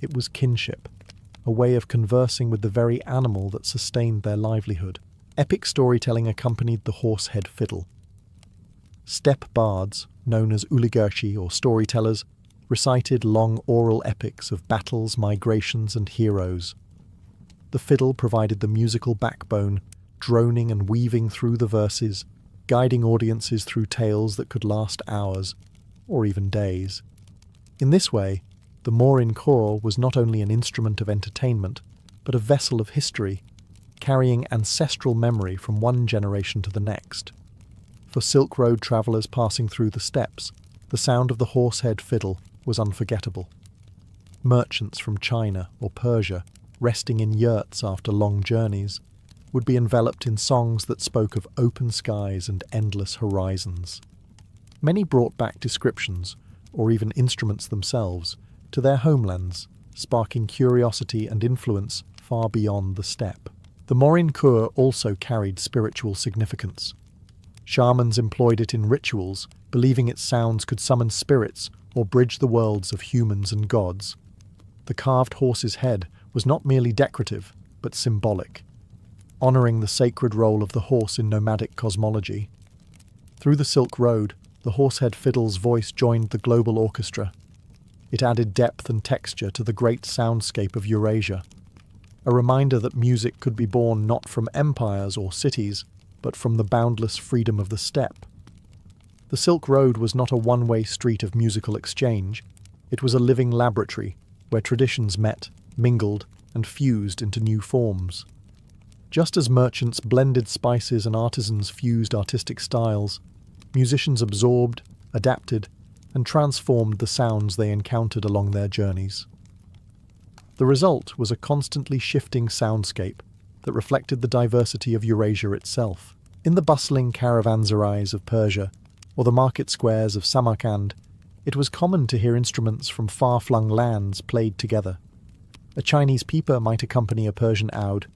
It was kinship, a way of conversing with the very animal that sustained their livelihood. Epic storytelling accompanied the horsehead fiddle. Steppe bards, known as uligershi or storytellers, recited long oral epics of battles, migrations, and heroes. The fiddle provided the musical backbone, droning and weaving through the verses, guiding audiences through tales that could last hours, or even days. In this way, the morin khor was not only an instrument of entertainment, but a vessel of history, carrying ancestral memory from one generation to the next. For Silk Road travellers passing through the steppes, the sound of the horsehead fiddle was unforgettable. Merchants from China or Persia, resting in yurts after long journeys, would be enveloped in songs that spoke of open skies and endless horizons. Many brought back descriptions, or even instruments themselves, to their homelands, sparking curiosity and influence far beyond the steppe. The morin khor also carried spiritual significance. Shamans employed it in rituals, believing its sounds could summon spirits or bridge the worlds of humans and gods. The carved horse's head was not merely decorative, but symbolic, honouring the sacred role of the horse in nomadic cosmology. Through the Silk Road, the horsehead fiddle's voice joined the global orchestra. It added depth and texture to the great soundscape of Eurasia, a reminder that music could be born not from empires or cities, but from the boundless freedom of the steppe. The Silk Road was not a one-way street of musical exchange. It was a living laboratory where traditions met, mingled, and fused into new forms. Just as merchants blended spices and artisans fused artistic styles, musicians absorbed, adapted, and transformed the sounds they encountered along their journeys. The result was a constantly shifting soundscape that reflected the diversity of Eurasia itself. In the bustling caravanserais of Persia, or the market squares of Samarkand, it was common to hear instruments from far-flung lands played together. A Chinese pipa might accompany a Persian oud,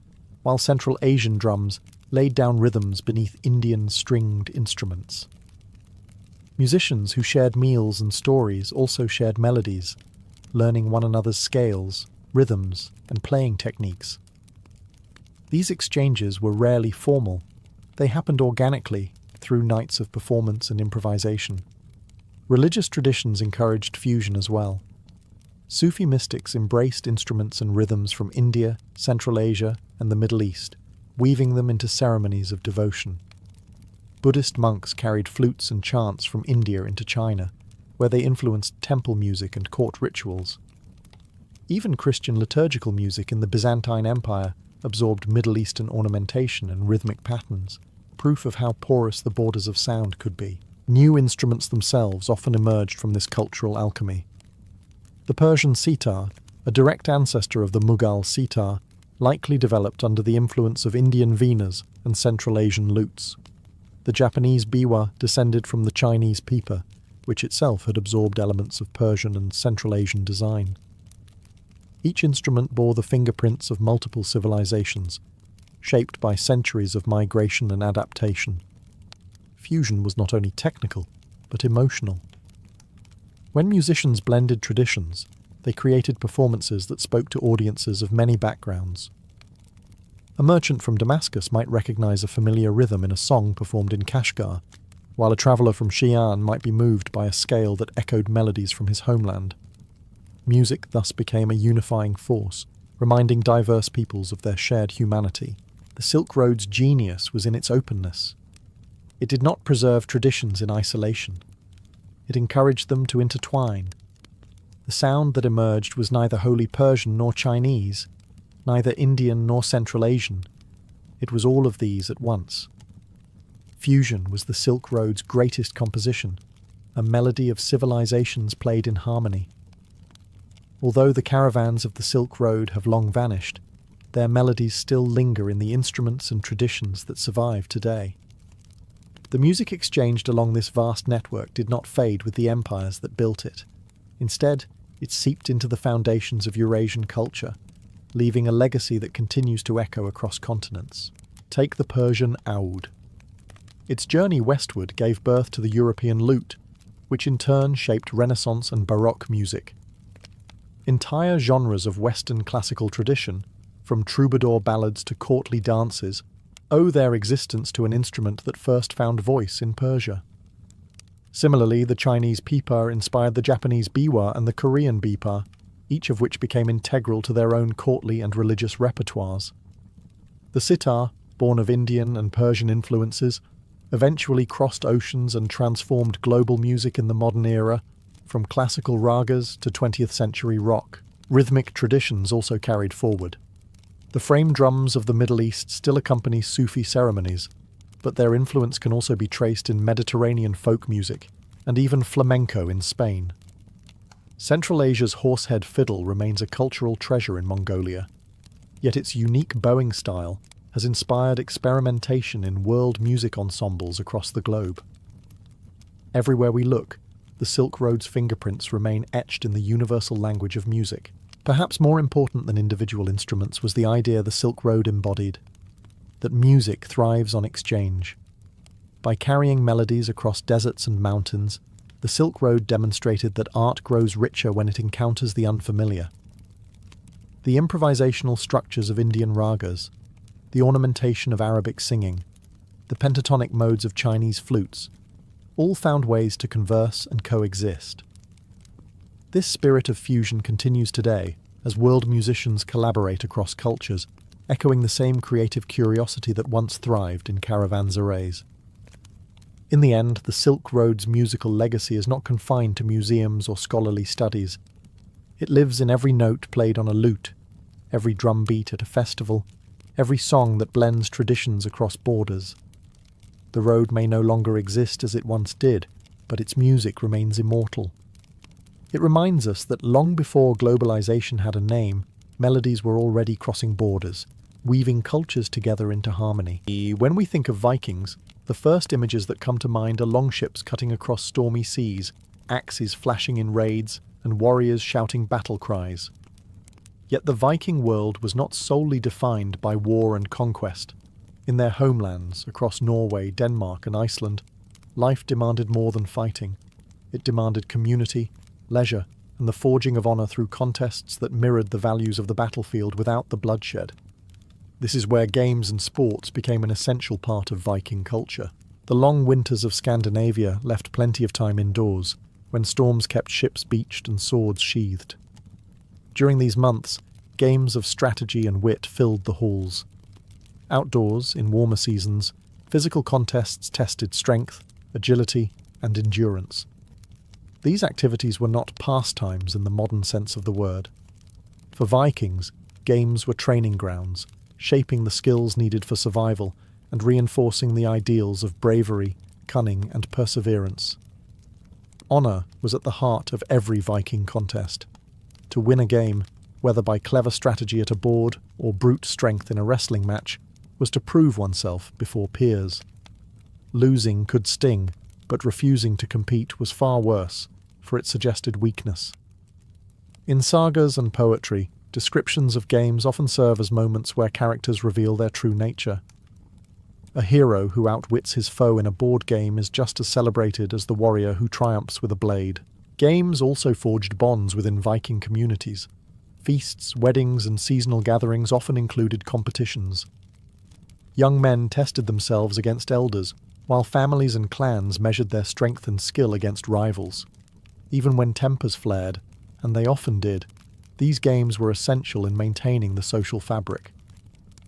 while Central Asian drums laid down rhythms beneath Indian stringed instruments. Musicians who shared meals and stories also shared melodies, learning one another's scales, rhythms, and playing techniques. These exchanges were rarely formal. They happened organically through nights of performance and improvisation. Religious traditions encouraged fusion as well. Sufi mystics embraced instruments and rhythms from India, Central Asia, and the Middle East, weaving them into ceremonies of devotion. Buddhist monks carried flutes and chants from India into China, where they influenced temple music and court rituals. Even Christian liturgical music in the Byzantine Empire absorbed Middle Eastern ornamentation and rhythmic patterns, proof of how porous the borders of sound could be. New instruments themselves often emerged from this cultural alchemy. The Persian sitar, a direct ancestor of the Mughal sitar, likely developed under the influence of Indian venas and Central Asian lutes. The Japanese biwa descended from the Chinese pipa, which itself had absorbed elements of Persian and Central Asian design. Each instrument bore the fingerprints of multiple civilizations, shaped by centuries of migration and adaptation. Fusion was not only technical, but emotional. When musicians blended traditions, they created performances that spoke to audiences of many backgrounds. A merchant from Damascus might recognize a familiar rhythm in a song performed in Kashgar, while a traveller from Xi'an might be moved by a scale that echoed melodies from his homeland. Music thus became a unifying force, reminding diverse peoples of their shared humanity. The Silk Road's genius was in its openness. It did not preserve traditions in isolation. It encouraged them to intertwine. The sound that emerged was neither wholly Persian nor Chinese, neither Indian nor Central Asian. It was all of these at once. Fusion was the Silk Road's greatest composition, a melody of civilizations played in harmony. Although the caravans of the Silk Road have long vanished, their melodies still linger in the instruments and traditions that survive today. The music exchanged along this vast network did not fade with the empires that built it. Instead, it seeped into the foundations of Eurasian culture, leaving a legacy that continues to echo across continents. Take the Persian oud. Its journey westward gave birth to the European lute, which in turn shaped Renaissance and Baroque music. Entire genres of Western classical tradition, from troubadour ballads to courtly dances, owe their existence to an instrument that first found voice in Persia. Similarly, the Chinese pipa inspired the Japanese biwa and the Korean bipa, each of which became integral to their own courtly and religious repertoires. The sitar, born of Indian and Persian influences, eventually crossed oceans and transformed global music in the modern era, from classical ragas to 20th century rock. Rhythmic traditions also carried forward. The frame drums of the Middle East still accompany Sufi ceremonies, but their influence can also be traced in Mediterranean folk music and even flamenco in Spain. Central Asia's horsehead fiddle remains a cultural treasure in Mongolia, yet its unique bowing style has inspired experimentation in world music ensembles across the globe. Everywhere we look, the Silk Road's fingerprints remain etched in the universal language of music. Perhaps more important than individual instruments was the idea the Silk Road embodied, that music thrives on exchange. By carrying melodies across deserts and mountains, the Silk Road demonstrated that art grows richer when it encounters the unfamiliar. The improvisational structures of Indian ragas, the ornamentation of Arabic singing, the pentatonic modes of Chinese flutes, all found ways to converse and coexist. This spirit of fusion continues today as world musicians collaborate across cultures, echoing the same creative curiosity that once thrived in Caravanserais. In the end, the Silk Road's musical legacy is not confined to museums or scholarly studies. It lives in every note played on a lute, every drum beat at a festival, every song that blends traditions across borders. The road may no longer exist as it once did, but its music remains immortal. It reminds us that long before globalization had a name, melodies were already crossing borders, weaving cultures together into harmony. When we think of Vikings, the first images that come to mind are longships cutting across stormy seas, axes flashing in raids, and warriors shouting battle cries. Yet the Viking world was not solely defined by war and conquest. In their homelands, across Norway, Denmark, and Iceland, life demanded more than fighting. It demanded community, leisure, and the forging of honor through contests that mirrored the values of the battlefield without the bloodshed. This is where games and sports became an essential part of Viking culture. The long winters of Scandinavia left plenty of time indoors, when storms kept ships beached and swords sheathed. During these months, games of strategy and wit filled the halls. Outdoors, in warmer seasons, physical contests tested strength, agility, and endurance. These activities were not pastimes in the modern sense of the word. For Vikings, games were training grounds, shaping the skills needed for survival and reinforcing the ideals of bravery, cunning, and perseverance. Honor was at the heart of every Viking contest. To win a game, whether by clever strategy at a board or brute strength in a wrestling match, was to prove oneself before peers. Losing could sting, but refusing to compete was far worse, for it suggested weakness. In sagas and poetry, descriptions of games often serve as moments where characters reveal their true nature. A hero who outwits his foe in a board game is just as celebrated as the warrior who triumphs with a blade. Games also forged bonds within Viking communities. Feasts, weddings, and seasonal gatherings often included competitions. Young men tested themselves against elders, while families and clans measured their strength and skill against rivals. Even when tempers flared, and they often did, these games were essential in maintaining the social fabric.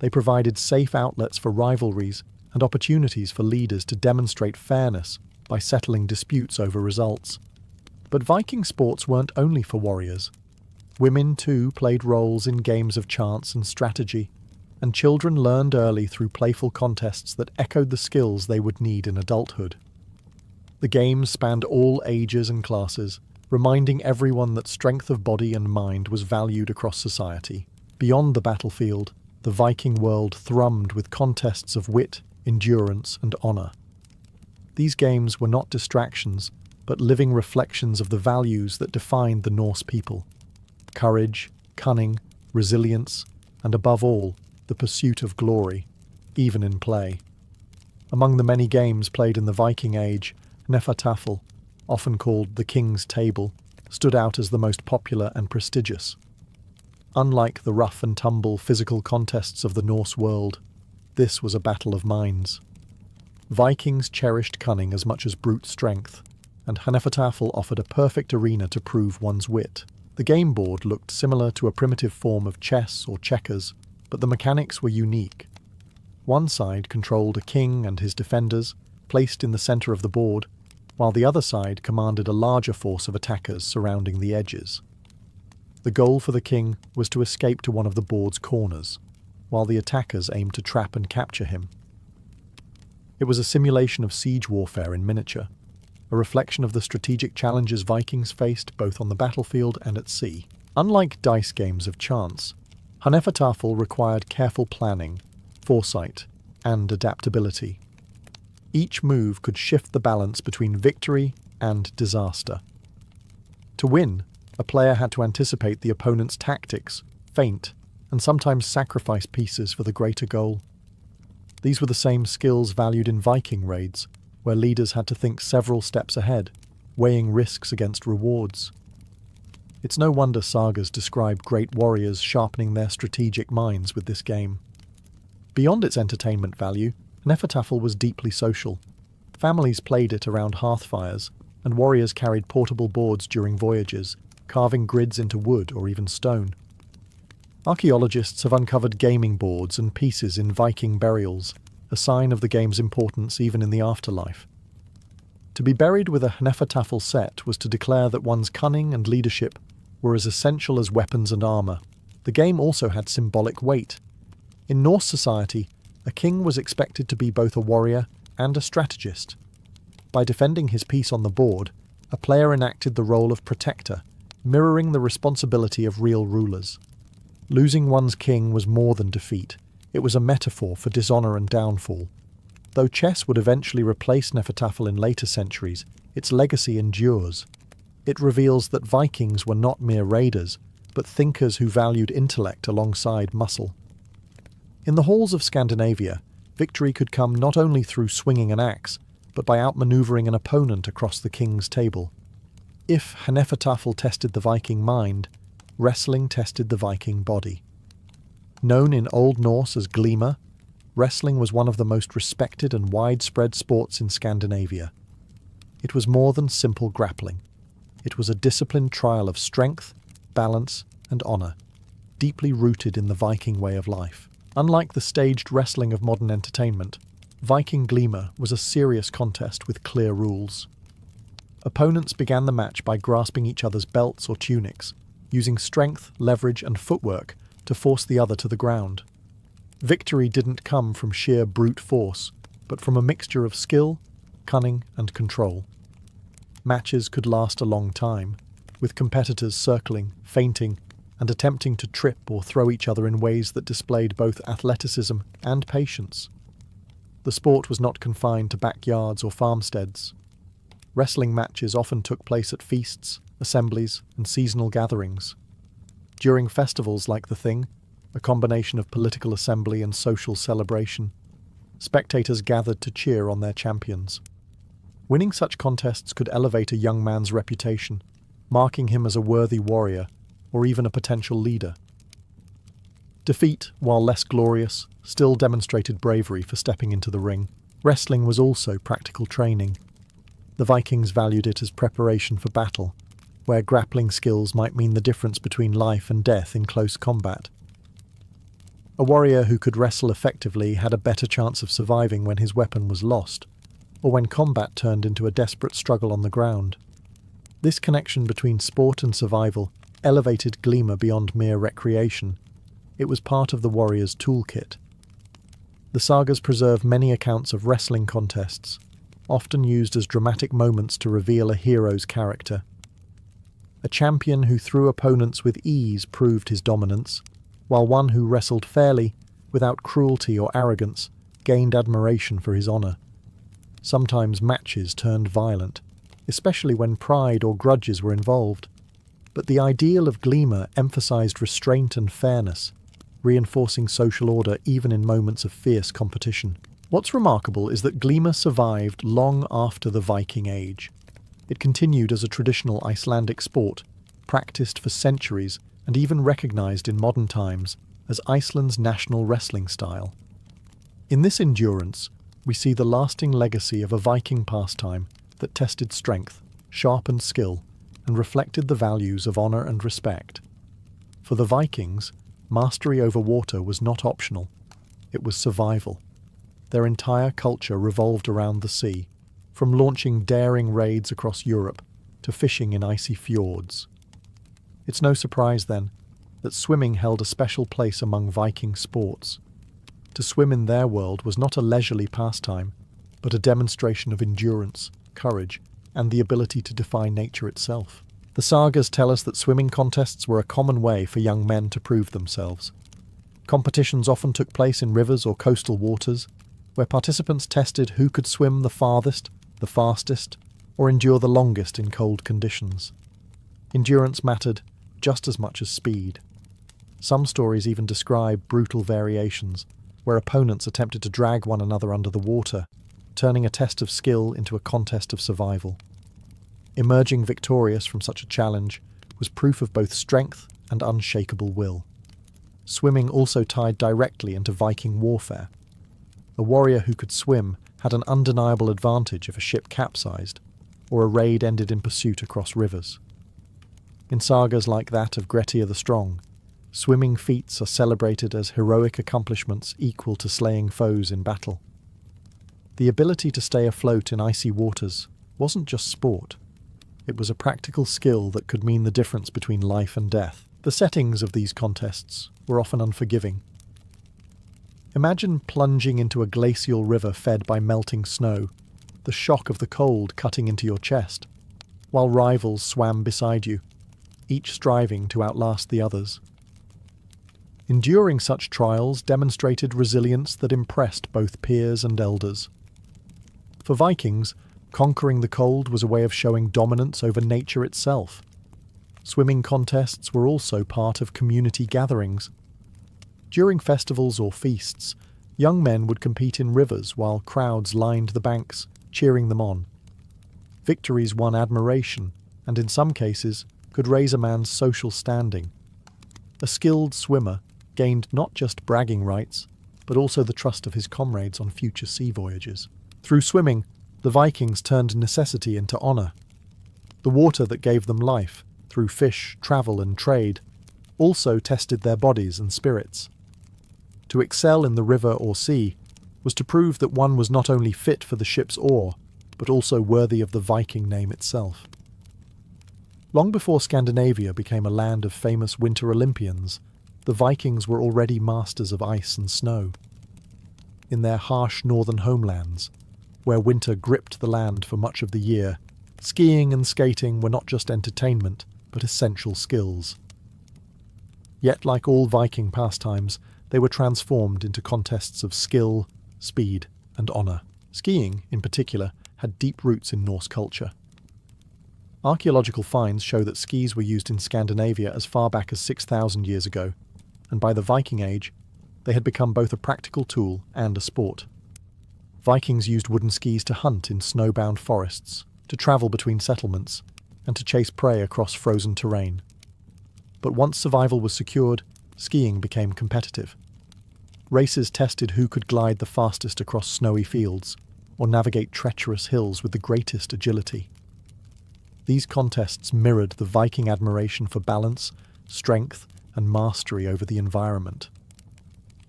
They provided safe outlets for rivalries and opportunities for leaders to demonstrate fairness by settling disputes over results. But Viking sports weren't only for warriors. Women, too, played roles in games of chance and strategy, and children learned early through playful contests that echoed the skills they would need in adulthood. The games spanned all ages and classes, reminding everyone that strength of body and mind was valued across society. Beyond the battlefield, the Viking world thrummed with contests of wit, endurance, and honor. These games were not distractions, but living reflections of the values that defined the Norse people: courage, cunning, resilience, and above all, the pursuit of glory, even in play. Among the many games played in the Viking Age, Hnefatafl, often called the King's Table, stood out as the most popular and prestigious. Unlike the rough-and-tumble physical contests of the Norse world, this was a battle of minds. Vikings cherished cunning as much as brute strength, and Hnefatafl offered a perfect arena to prove one's wit. The game board looked similar to a primitive form of chess or checkers, but the mechanics were unique. One side controlled a king and his defenders, placed in the center of the board, while the other side commanded a larger force of attackers surrounding the edges. The goal for the king was to escape to one of the board's corners, while the attackers aimed to trap and capture him. It was a simulation of siege warfare in miniature, a reflection of the strategic challenges Vikings faced both on the battlefield and at sea. Unlike dice games of chance, Hnefatafl required careful planning, foresight, and adaptability. Each move could shift the balance between victory and disaster. To win, a player had to anticipate the opponent's tactics, feint, and sometimes sacrifice pieces for the greater goal. These were the same skills valued in Viking raids, where leaders had to think several steps ahead, weighing risks against rewards. It's no wonder sagas describe great warriors sharpening their strategic minds with this game. Beyond its entertainment value, Hnefatafl was deeply social. Families played it around hearthfires, and warriors carried portable boards during voyages, carving grids into wood or even stone. Archaeologists have uncovered gaming boards and pieces in Viking burials, a sign of the game's importance even in the afterlife. To be buried with a Hnefatafl set was to declare that one's cunning and leadership were as essential as weapons and armor. The game also had symbolic weight. In Norse society, a king was expected to be both a warrior and a strategist. By defending his piece on the board, a player enacted the role of protector, mirroring the responsibility of real rulers. Losing one's king was more than defeat. It was a metaphor for dishonor and downfall. Though chess would eventually replace Hnefatafl in later centuries, its legacy endures. It reveals that Vikings were not mere raiders, but thinkers who valued intellect alongside muscle. In the halls of Scandinavia, victory could come not only through swinging an axe, but by outmaneuvering an opponent across the king's table. If Hnefatafl tested the Viking mind, wrestling tested the Viking body. Known in Old Norse as glima, wrestling was one of the most respected and widespread sports in Scandinavia. It was more than simple grappling. It was a disciplined trial of strength, balance, and honor, deeply rooted in the Viking way of life. Unlike the staged wrestling of modern entertainment, Viking glima was a serious contest with clear rules. Opponents began the match by grasping each other's belts or tunics, using strength, leverage, and footwork to force the other to the ground. Victory didn't come from sheer brute force, but from a mixture of skill, cunning, and control. Matches could last a long time, with competitors circling, feinting, and attempting to trip or throw each other in ways that displayed both athleticism and patience. The sport was not confined to backyards or farmsteads. Wrestling matches often took place at feasts, assemblies, and seasonal gatherings. During festivals like the Thing, a combination of political assembly and social celebration, spectators gathered to cheer on their champions. Winning such contests could elevate a young man's reputation, marking him as a worthy warrior or even a potential leader. Defeat, while less glorious, still demonstrated bravery for stepping into the ring. Wrestling was also practical training. The Vikings valued it as preparation for battle, where grappling skills might mean the difference between life and death in close combat. A warrior who could wrestle effectively had a better chance of surviving when his weapon was lost, or when combat turned into a desperate struggle on the ground. This connection between sport and survival elevated glima beyond mere recreation. It was part of the warrior's toolkit. The sagas preserve many accounts of wrestling contests, often used as dramatic moments to reveal a hero's character. A champion who threw opponents with ease proved his dominance, while one who wrestled fairly, without cruelty or arrogance, gained admiration for his honor. Sometimes matches turned violent, especially when pride or grudges were involved. But the ideal of Gleamer emphasized restraint and fairness, reinforcing social order even in moments of fierce competition. What's remarkable is that Gleamer survived long after the Viking Age. It continued as a traditional Icelandic sport, practiced for centuries and even recognized in modern times as Iceland's national wrestling style. In this endurance, we see the lasting legacy of a Viking pastime that tested strength, sharpened skill, and reflected the values of honor and respect. For the Vikings, mastery over water was not optional, it was survival. Their entire culture revolved around the sea, from launching daring raids across Europe to fishing in icy fjords. It's no surprise, then, that swimming held a special place among Viking sports. To swim in their world was not a leisurely pastime, but a demonstration of endurance, courage, and the ability to defy nature itself. The sagas tell us that swimming contests were a common way for young men to prove themselves. Competitions often took place in rivers or coastal waters, where participants tested who could swim the farthest, the fastest, or endure the longest in cold conditions. Endurance mattered just as much as speed. Some stories even describe brutal variations, where opponents attempted to drag one another under the water, turning a test of skill into a contest of survival. Emerging victorious from such a challenge was proof of both strength and unshakable will. Swimming also tied directly into Viking warfare. A warrior who could swim had an undeniable advantage if a ship capsized, or a raid ended in pursuit across rivers. In sagas like that of Grettir the Strong, swimming feats are celebrated as heroic accomplishments equal to slaying foes in battle. The ability to stay afloat in icy waters wasn't just sport. It was a practical skill that could mean the difference between life and death. The settings of these contests were often unforgiving. Imagine plunging into a glacial river fed by melting snow, the shock of the cold cutting into your chest, while rivals swam beside you, each striving to outlast the others. Enduring such trials demonstrated resilience that impressed both peers and elders. For Vikings, conquering the cold was a way of showing dominance over nature itself. Swimming contests were also part of community gatherings. During festivals or feasts, young men would compete in rivers while crowds lined the banks, cheering them on. Victories won admiration, and in some cases, could raise a man's social standing. A skilled swimmer gained not just bragging rights, but also the trust of his comrades on future sea voyages. Through swimming, the Vikings turned necessity into honour. The water that gave them life, through fish, travel and trade, also tested their bodies and spirits. To excel in the river or sea was to prove that one was not only fit for the ship's oar, but also worthy of the Viking name itself. Long before Scandinavia became a land of famous winter Olympians, the Vikings were already masters of ice and snow. In their harsh northern homelands, where winter gripped the land for much of the year, skiing and skating were not just entertainment, but essential skills. Yet, like all Viking pastimes, they were transformed into contests of skill, speed, and honour. Skiing, in particular, had deep roots in Norse culture. Archaeological finds show that skis were used in Scandinavia as far back as 6,000 years ago, and by the Viking Age, they had become both a practical tool and a sport. Vikings used wooden skis to hunt in snowbound forests, to travel between settlements, and to chase prey across frozen terrain. But once survival was secured, skiing became competitive. Races tested who could glide the fastest across snowy fields, or navigate treacherous hills with the greatest agility. These contests mirrored the Viking admiration for balance, strength, and mastery over the environment.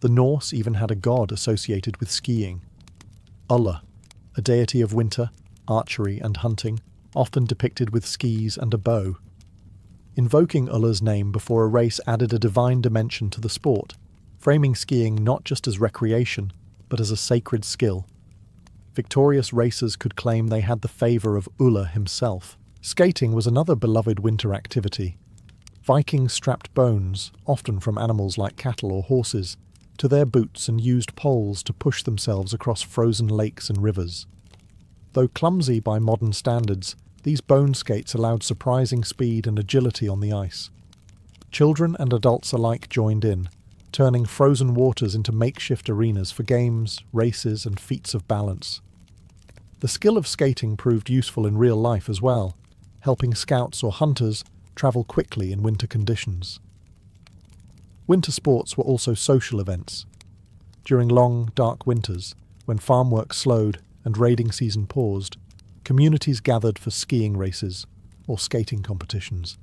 The Norse even had a god associated with skiing, Ulla, a deity of winter, archery, and hunting, often depicted with skis and a bow. Invoking Ulla's name before a race added a divine dimension to the sport, framing skiing not just as recreation, but as a sacred skill. Victorious racers could claim they had the favour of Ulla himself. Skating was another beloved winter activity. Vikings strapped bones, often from animals like cattle or horses, to their boots and used poles to push themselves across frozen lakes and rivers. Though clumsy by modern standards, These bone skates allowed surprising speed and agility on the ice. Children and adults alike joined in, turning frozen waters into makeshift arenas for games, races, and feats of balance. The skill of skating proved useful in real life as well, helping scouts or hunters travel quickly in winter conditions. Winter sports were also social events. During long, dark winters, when farm work slowed and raiding season paused, communities gathered for skiing races or skating competitions.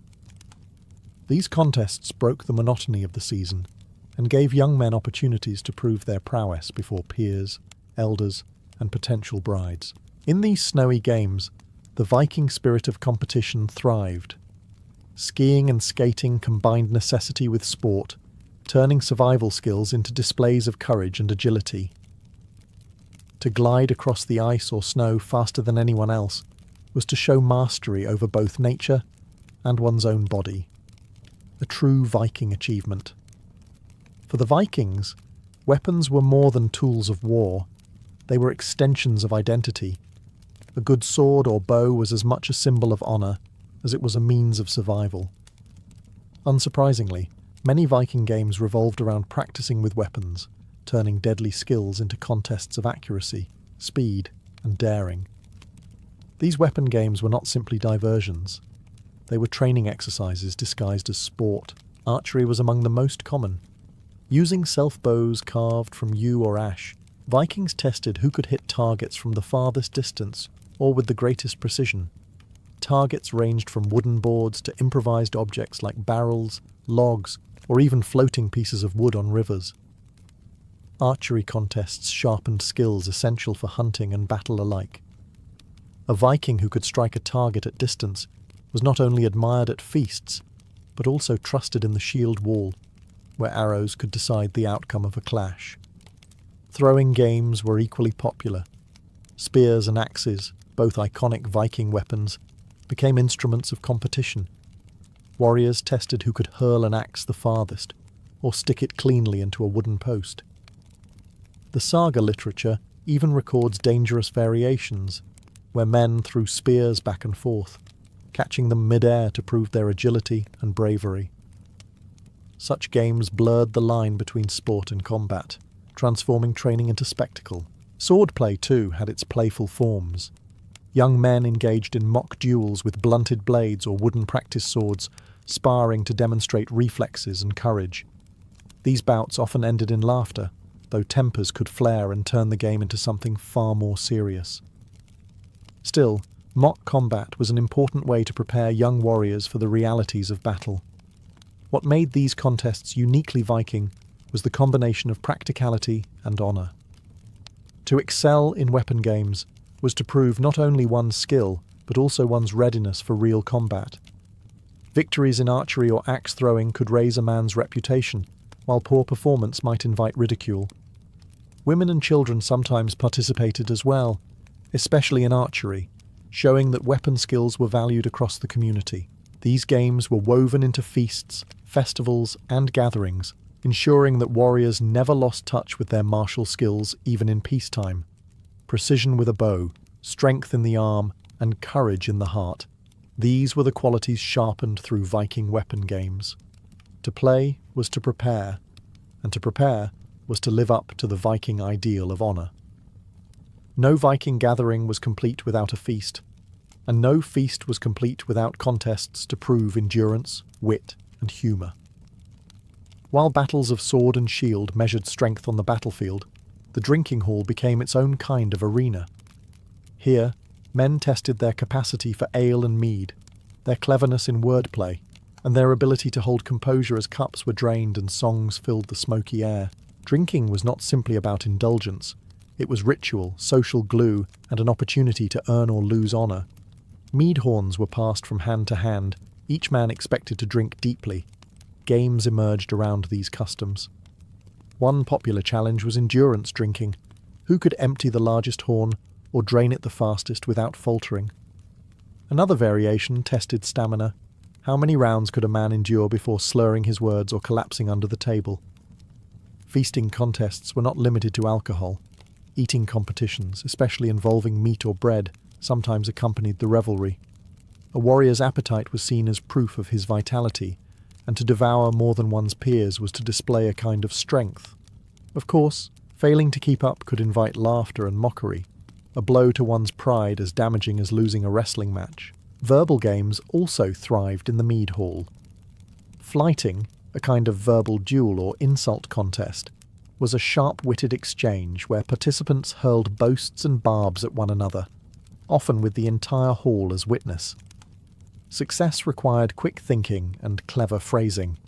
These contests broke the monotony of the season and gave young men opportunities to prove their prowess before peers, elders, and potential brides. In these snowy games, the Viking spirit of competition thrived. Skiing and skating combined necessity with sport, turning survival skills into displays of courage and agility. To glide across the ice or snow faster than anyone else was to show mastery over both nature and one's own body. A true Viking achievement. For the Vikings, weapons were more than tools of war. They were extensions of identity. A good sword or bow was as much a symbol of honour as it was a means of survival. Unsurprisingly, many Viking games revolved around practicing with weapons, turning deadly skills into contests of accuracy, speed, and daring. These weapon games were not simply diversions. They were training exercises disguised as sport. Archery was among the most common. Using self-bows carved from yew or ash, Vikings tested who could hit targets from the farthest distance or with the greatest precision. Targets ranged from wooden boards to improvised objects like barrels, logs, or even floating pieces of wood on rivers. Archery contests sharpened skills essential for hunting and battle alike. A Viking who could strike a target at distance was not only admired at feasts, but also trusted in the shield wall, where arrows could decide the outcome of a clash. Throwing games were equally popular. Spears and axes, both iconic Viking weapons, became instruments of competition. Warriors tested who could hurl an axe the farthest, or stick it cleanly into a wooden post. The saga literature even records dangerous variations, where men threw spears back and forth, catching them mid-air to prove their agility and bravery. Such games blurred the line between sport and combat, transforming training into spectacle. Swordplay, too, had its playful forms. Young men engaged in mock duels with blunted blades or wooden practice swords, sparring to demonstrate reflexes and courage. These bouts often ended in laughter, though tempers could flare and turn the game into something far more serious. Still, mock combat was an important way to prepare young warriors for the realities of battle. What made these contests uniquely Viking was the combination of practicality and honour. To excel in weapon games was to prove not only one's skill, but also one's readiness for real combat. Victories in archery or axe throwing could raise a man's reputation, while poor performance might invite ridicule. Women and children sometimes participated as well, especially in archery, showing that weapon skills were valued across the community. These games were woven into feasts, festivals, and gatherings, ensuring that warriors never lost touch with their martial skills even in peacetime. Precision with a bow, strength in the arm, and courage in the heart. These were the qualities sharpened through Viking weapon games. To play was to prepare, and to prepare was to live up to the Viking ideal of honour. No Viking gathering was complete without a feast, and no feast was complete without contests to prove endurance, wit, and humour. While battles of sword and shield measured strength on the battlefield, the drinking hall became its own kind of arena. Here, men tested their capacity for ale and mead, their cleverness in wordplay, and their ability to hold composure as cups were drained and songs filled the smoky air. Drinking was not simply about indulgence. It was ritual, social glue, and an opportunity to earn or lose honour. Mead horns were passed from hand to hand, each man expected to drink deeply. Games emerged around these customs. One popular challenge was endurance drinking. Who could empty the largest horn or drain it the fastest without faltering? Another variation tested stamina. How many rounds could a man endure before slurring his words or collapsing under the table? Feasting contests were not limited to alcohol. Eating competitions, especially involving meat or bread, sometimes accompanied the revelry. A warrior's appetite was seen as proof of his vitality, and to devour more than one's peers was to display a kind of strength. Of course, failing to keep up could invite laughter and mockery, a blow to one's pride as damaging as losing a wrestling match. Verbal games also thrived in the mead hall. Flighting, a kind of verbal duel or insult contest, was a sharp-witted exchange where participants hurled boasts and barbs at one another, often with the entire hall as witness. Success required quick thinking and clever phrasing.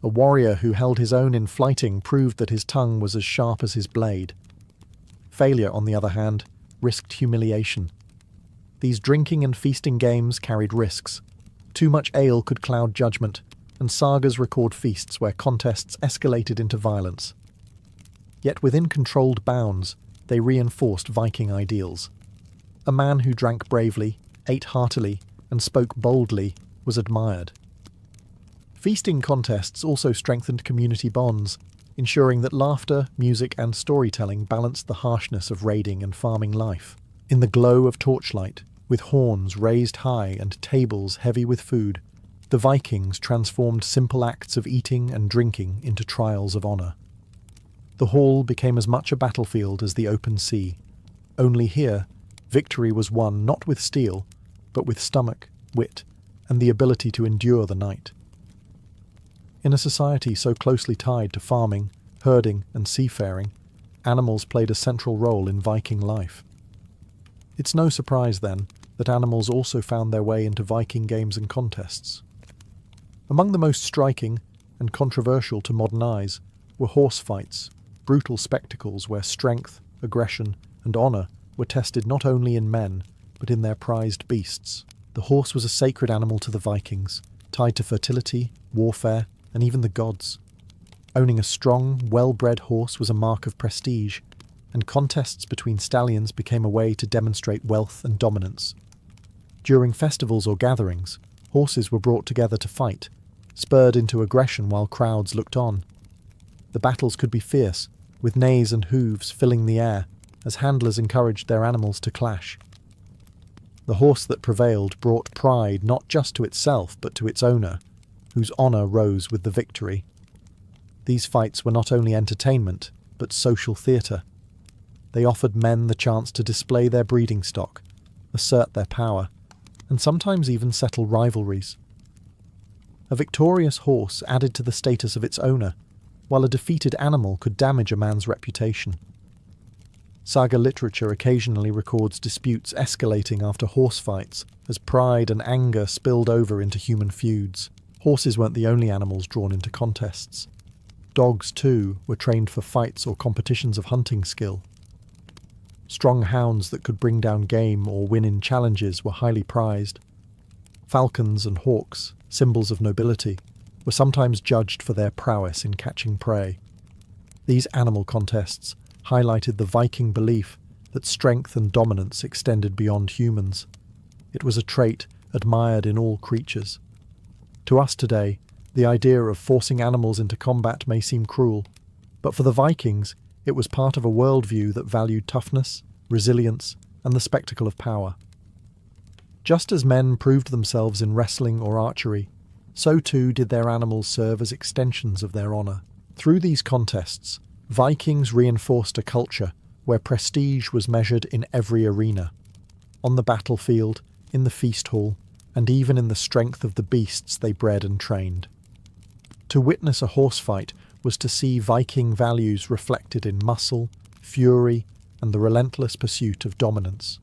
A warrior who held his own in flighting proved that his tongue was as sharp as his blade. Failure, on the other hand, risked humiliation. These drinking and feasting games carried risks. Too much ale could cloud judgment, and sagas record feasts where contests escalated into violence. Yet within controlled bounds, they reinforced Viking ideals. A man who drank bravely, ate heartily, and spoke boldly was admired. Feasting contests also strengthened community bonds, ensuring that laughter, music, and storytelling balanced the harshness of raiding and farming life. In the glow of torchlight, with horns raised high and tables heavy with food, the Vikings transformed simple acts of eating and drinking into trials of honour. The hall became as much a battlefield as the open sea. Only here, victory was won not with steel, but with stomach, wit, and the ability to endure the night. In a society so closely tied to farming, herding, and seafaring, animals played a central role in Viking life. It's no surprise, then, that animals also found their way into Viking games and contests. Among the most striking and controversial to modern eyes were horse fights, brutal spectacles where strength, aggression, and honour were tested not only in men, but in their prized beasts. The horse was a sacred animal to the Vikings, tied to fertility, warfare, and even the gods. Owning a strong, well-bred horse was a mark of prestige, and contests between stallions became a way to demonstrate wealth and dominance. During festivals or gatherings, horses were brought together to fight, spurred into aggression while crowds looked on. The battles could be fierce, with neighs and hooves filling the air, as handlers encouraged their animals to clash. The horse that prevailed brought pride not just to itself but to its owner, whose honour rose with the victory. These fights were not only entertainment, but social theatre. They offered men the chance to display their breeding stock, assert their power, and sometimes even settle rivalries. A victorious horse added to the status of its owner, while a defeated animal could damage a man's reputation. Saga literature occasionally records disputes escalating after horse fights, as pride and anger spilled over into human feuds. Horses weren't the only animals drawn into contests. Dogs, too, were trained for fights or competitions of hunting skill. Strong hounds that could bring down game or win in challenges were highly prized. Falcons and hawks, symbols of nobility, were sometimes judged for their prowess in catching prey. These animal contests highlighted the Viking belief that strength and dominance extended beyond humans. It was a trait admired in all creatures. To us today, the idea of forcing animals into combat may seem cruel, but for the Vikings, it was part of a worldview that valued toughness, resilience, and the spectacle of power. Just as men proved themselves in wrestling or archery, so too did their animals serve as extensions of their honour. Through these contests, Vikings reinforced a culture where prestige was measured in every arena, on the battlefield, in the feast hall, and even in the strength of the beasts they bred and trained. To witness a horse fight was to see Viking values reflected in muscle, fury, and the relentless pursuit of dominance.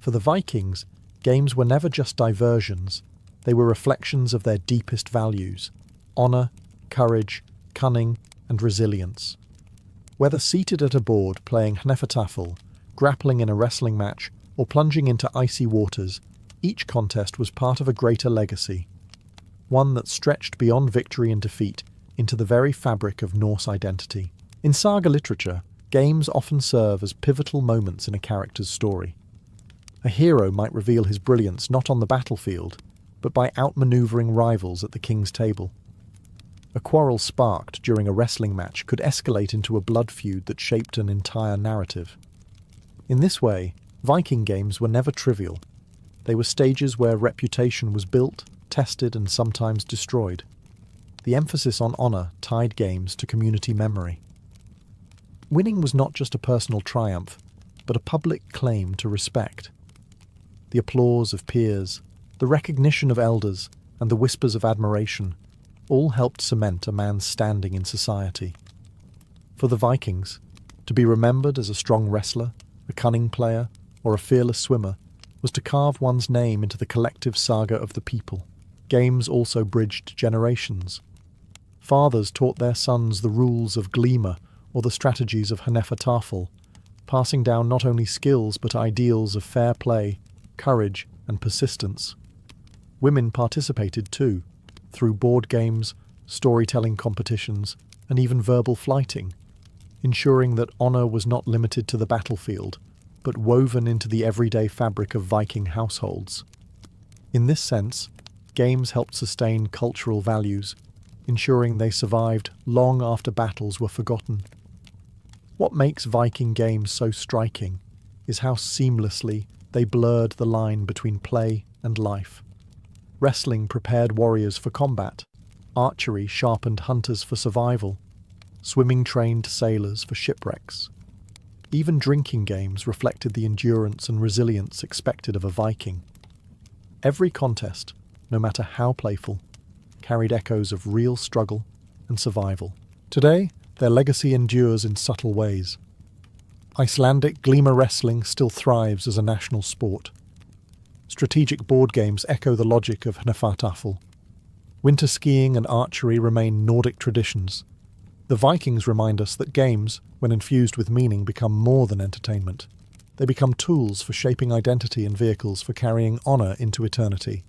For the Vikings, games were never just diversions, they were reflections of their deepest values: honour, courage, cunning, and resilience. Whether seated at a board playing hnefatafl, grappling in a wrestling match, or plunging into icy waters, each contest was part of a greater legacy, one that stretched beyond victory and defeat into the very fabric of Norse identity. In saga literature, games often serve as pivotal moments in a character's story. A hero might reveal his brilliance not on the battlefield, but by outmanoeuvring rivals at the king's table. A quarrel sparked during a wrestling match could escalate into a blood feud that shaped an entire narrative. In this way, Viking games were never trivial. They were stages where reputation was built, tested, and sometimes destroyed. The emphasis on honour tied games to community memory. Winning was not just a personal triumph, but a public claim to respect. The applause of peers, the recognition of elders, and the whispers of admiration all helped cement a man's standing in society. For the Vikings, to be remembered as a strong wrestler, a cunning player, or a fearless swimmer was to carve one's name into the collective saga of the people. Games also bridged generations. Fathers taught their sons the rules of Gleamer or the strategies of Hnefatafl, passing down not only skills but ideals of fair play, courage, and persistence. Women participated too, through board games, storytelling competitions, and even verbal flighting, ensuring that honour was not limited to the battlefield, but woven into the everyday fabric of Viking households. In this sense, games helped sustain cultural values, ensuring they survived long after battles were forgotten. What makes Viking games so striking is how seamlessly they blurred the line between play and life. Wrestling prepared warriors for combat, archery sharpened hunters for survival, swimming trained sailors for shipwrecks. Even drinking games reflected the endurance and resilience expected of a Viking. Every contest, no matter how playful, carried echoes of real struggle and survival. Today, their legacy endures in subtle ways. Icelandic Gleamer wrestling still thrives as a national sport. Strategic board games echo the logic of Hnefatafl. Winter skiing and archery remain Nordic traditions. The Vikings remind us that games, when infused with meaning, become more than entertainment. They become tools for shaping identity and vehicles for carrying honour into eternity.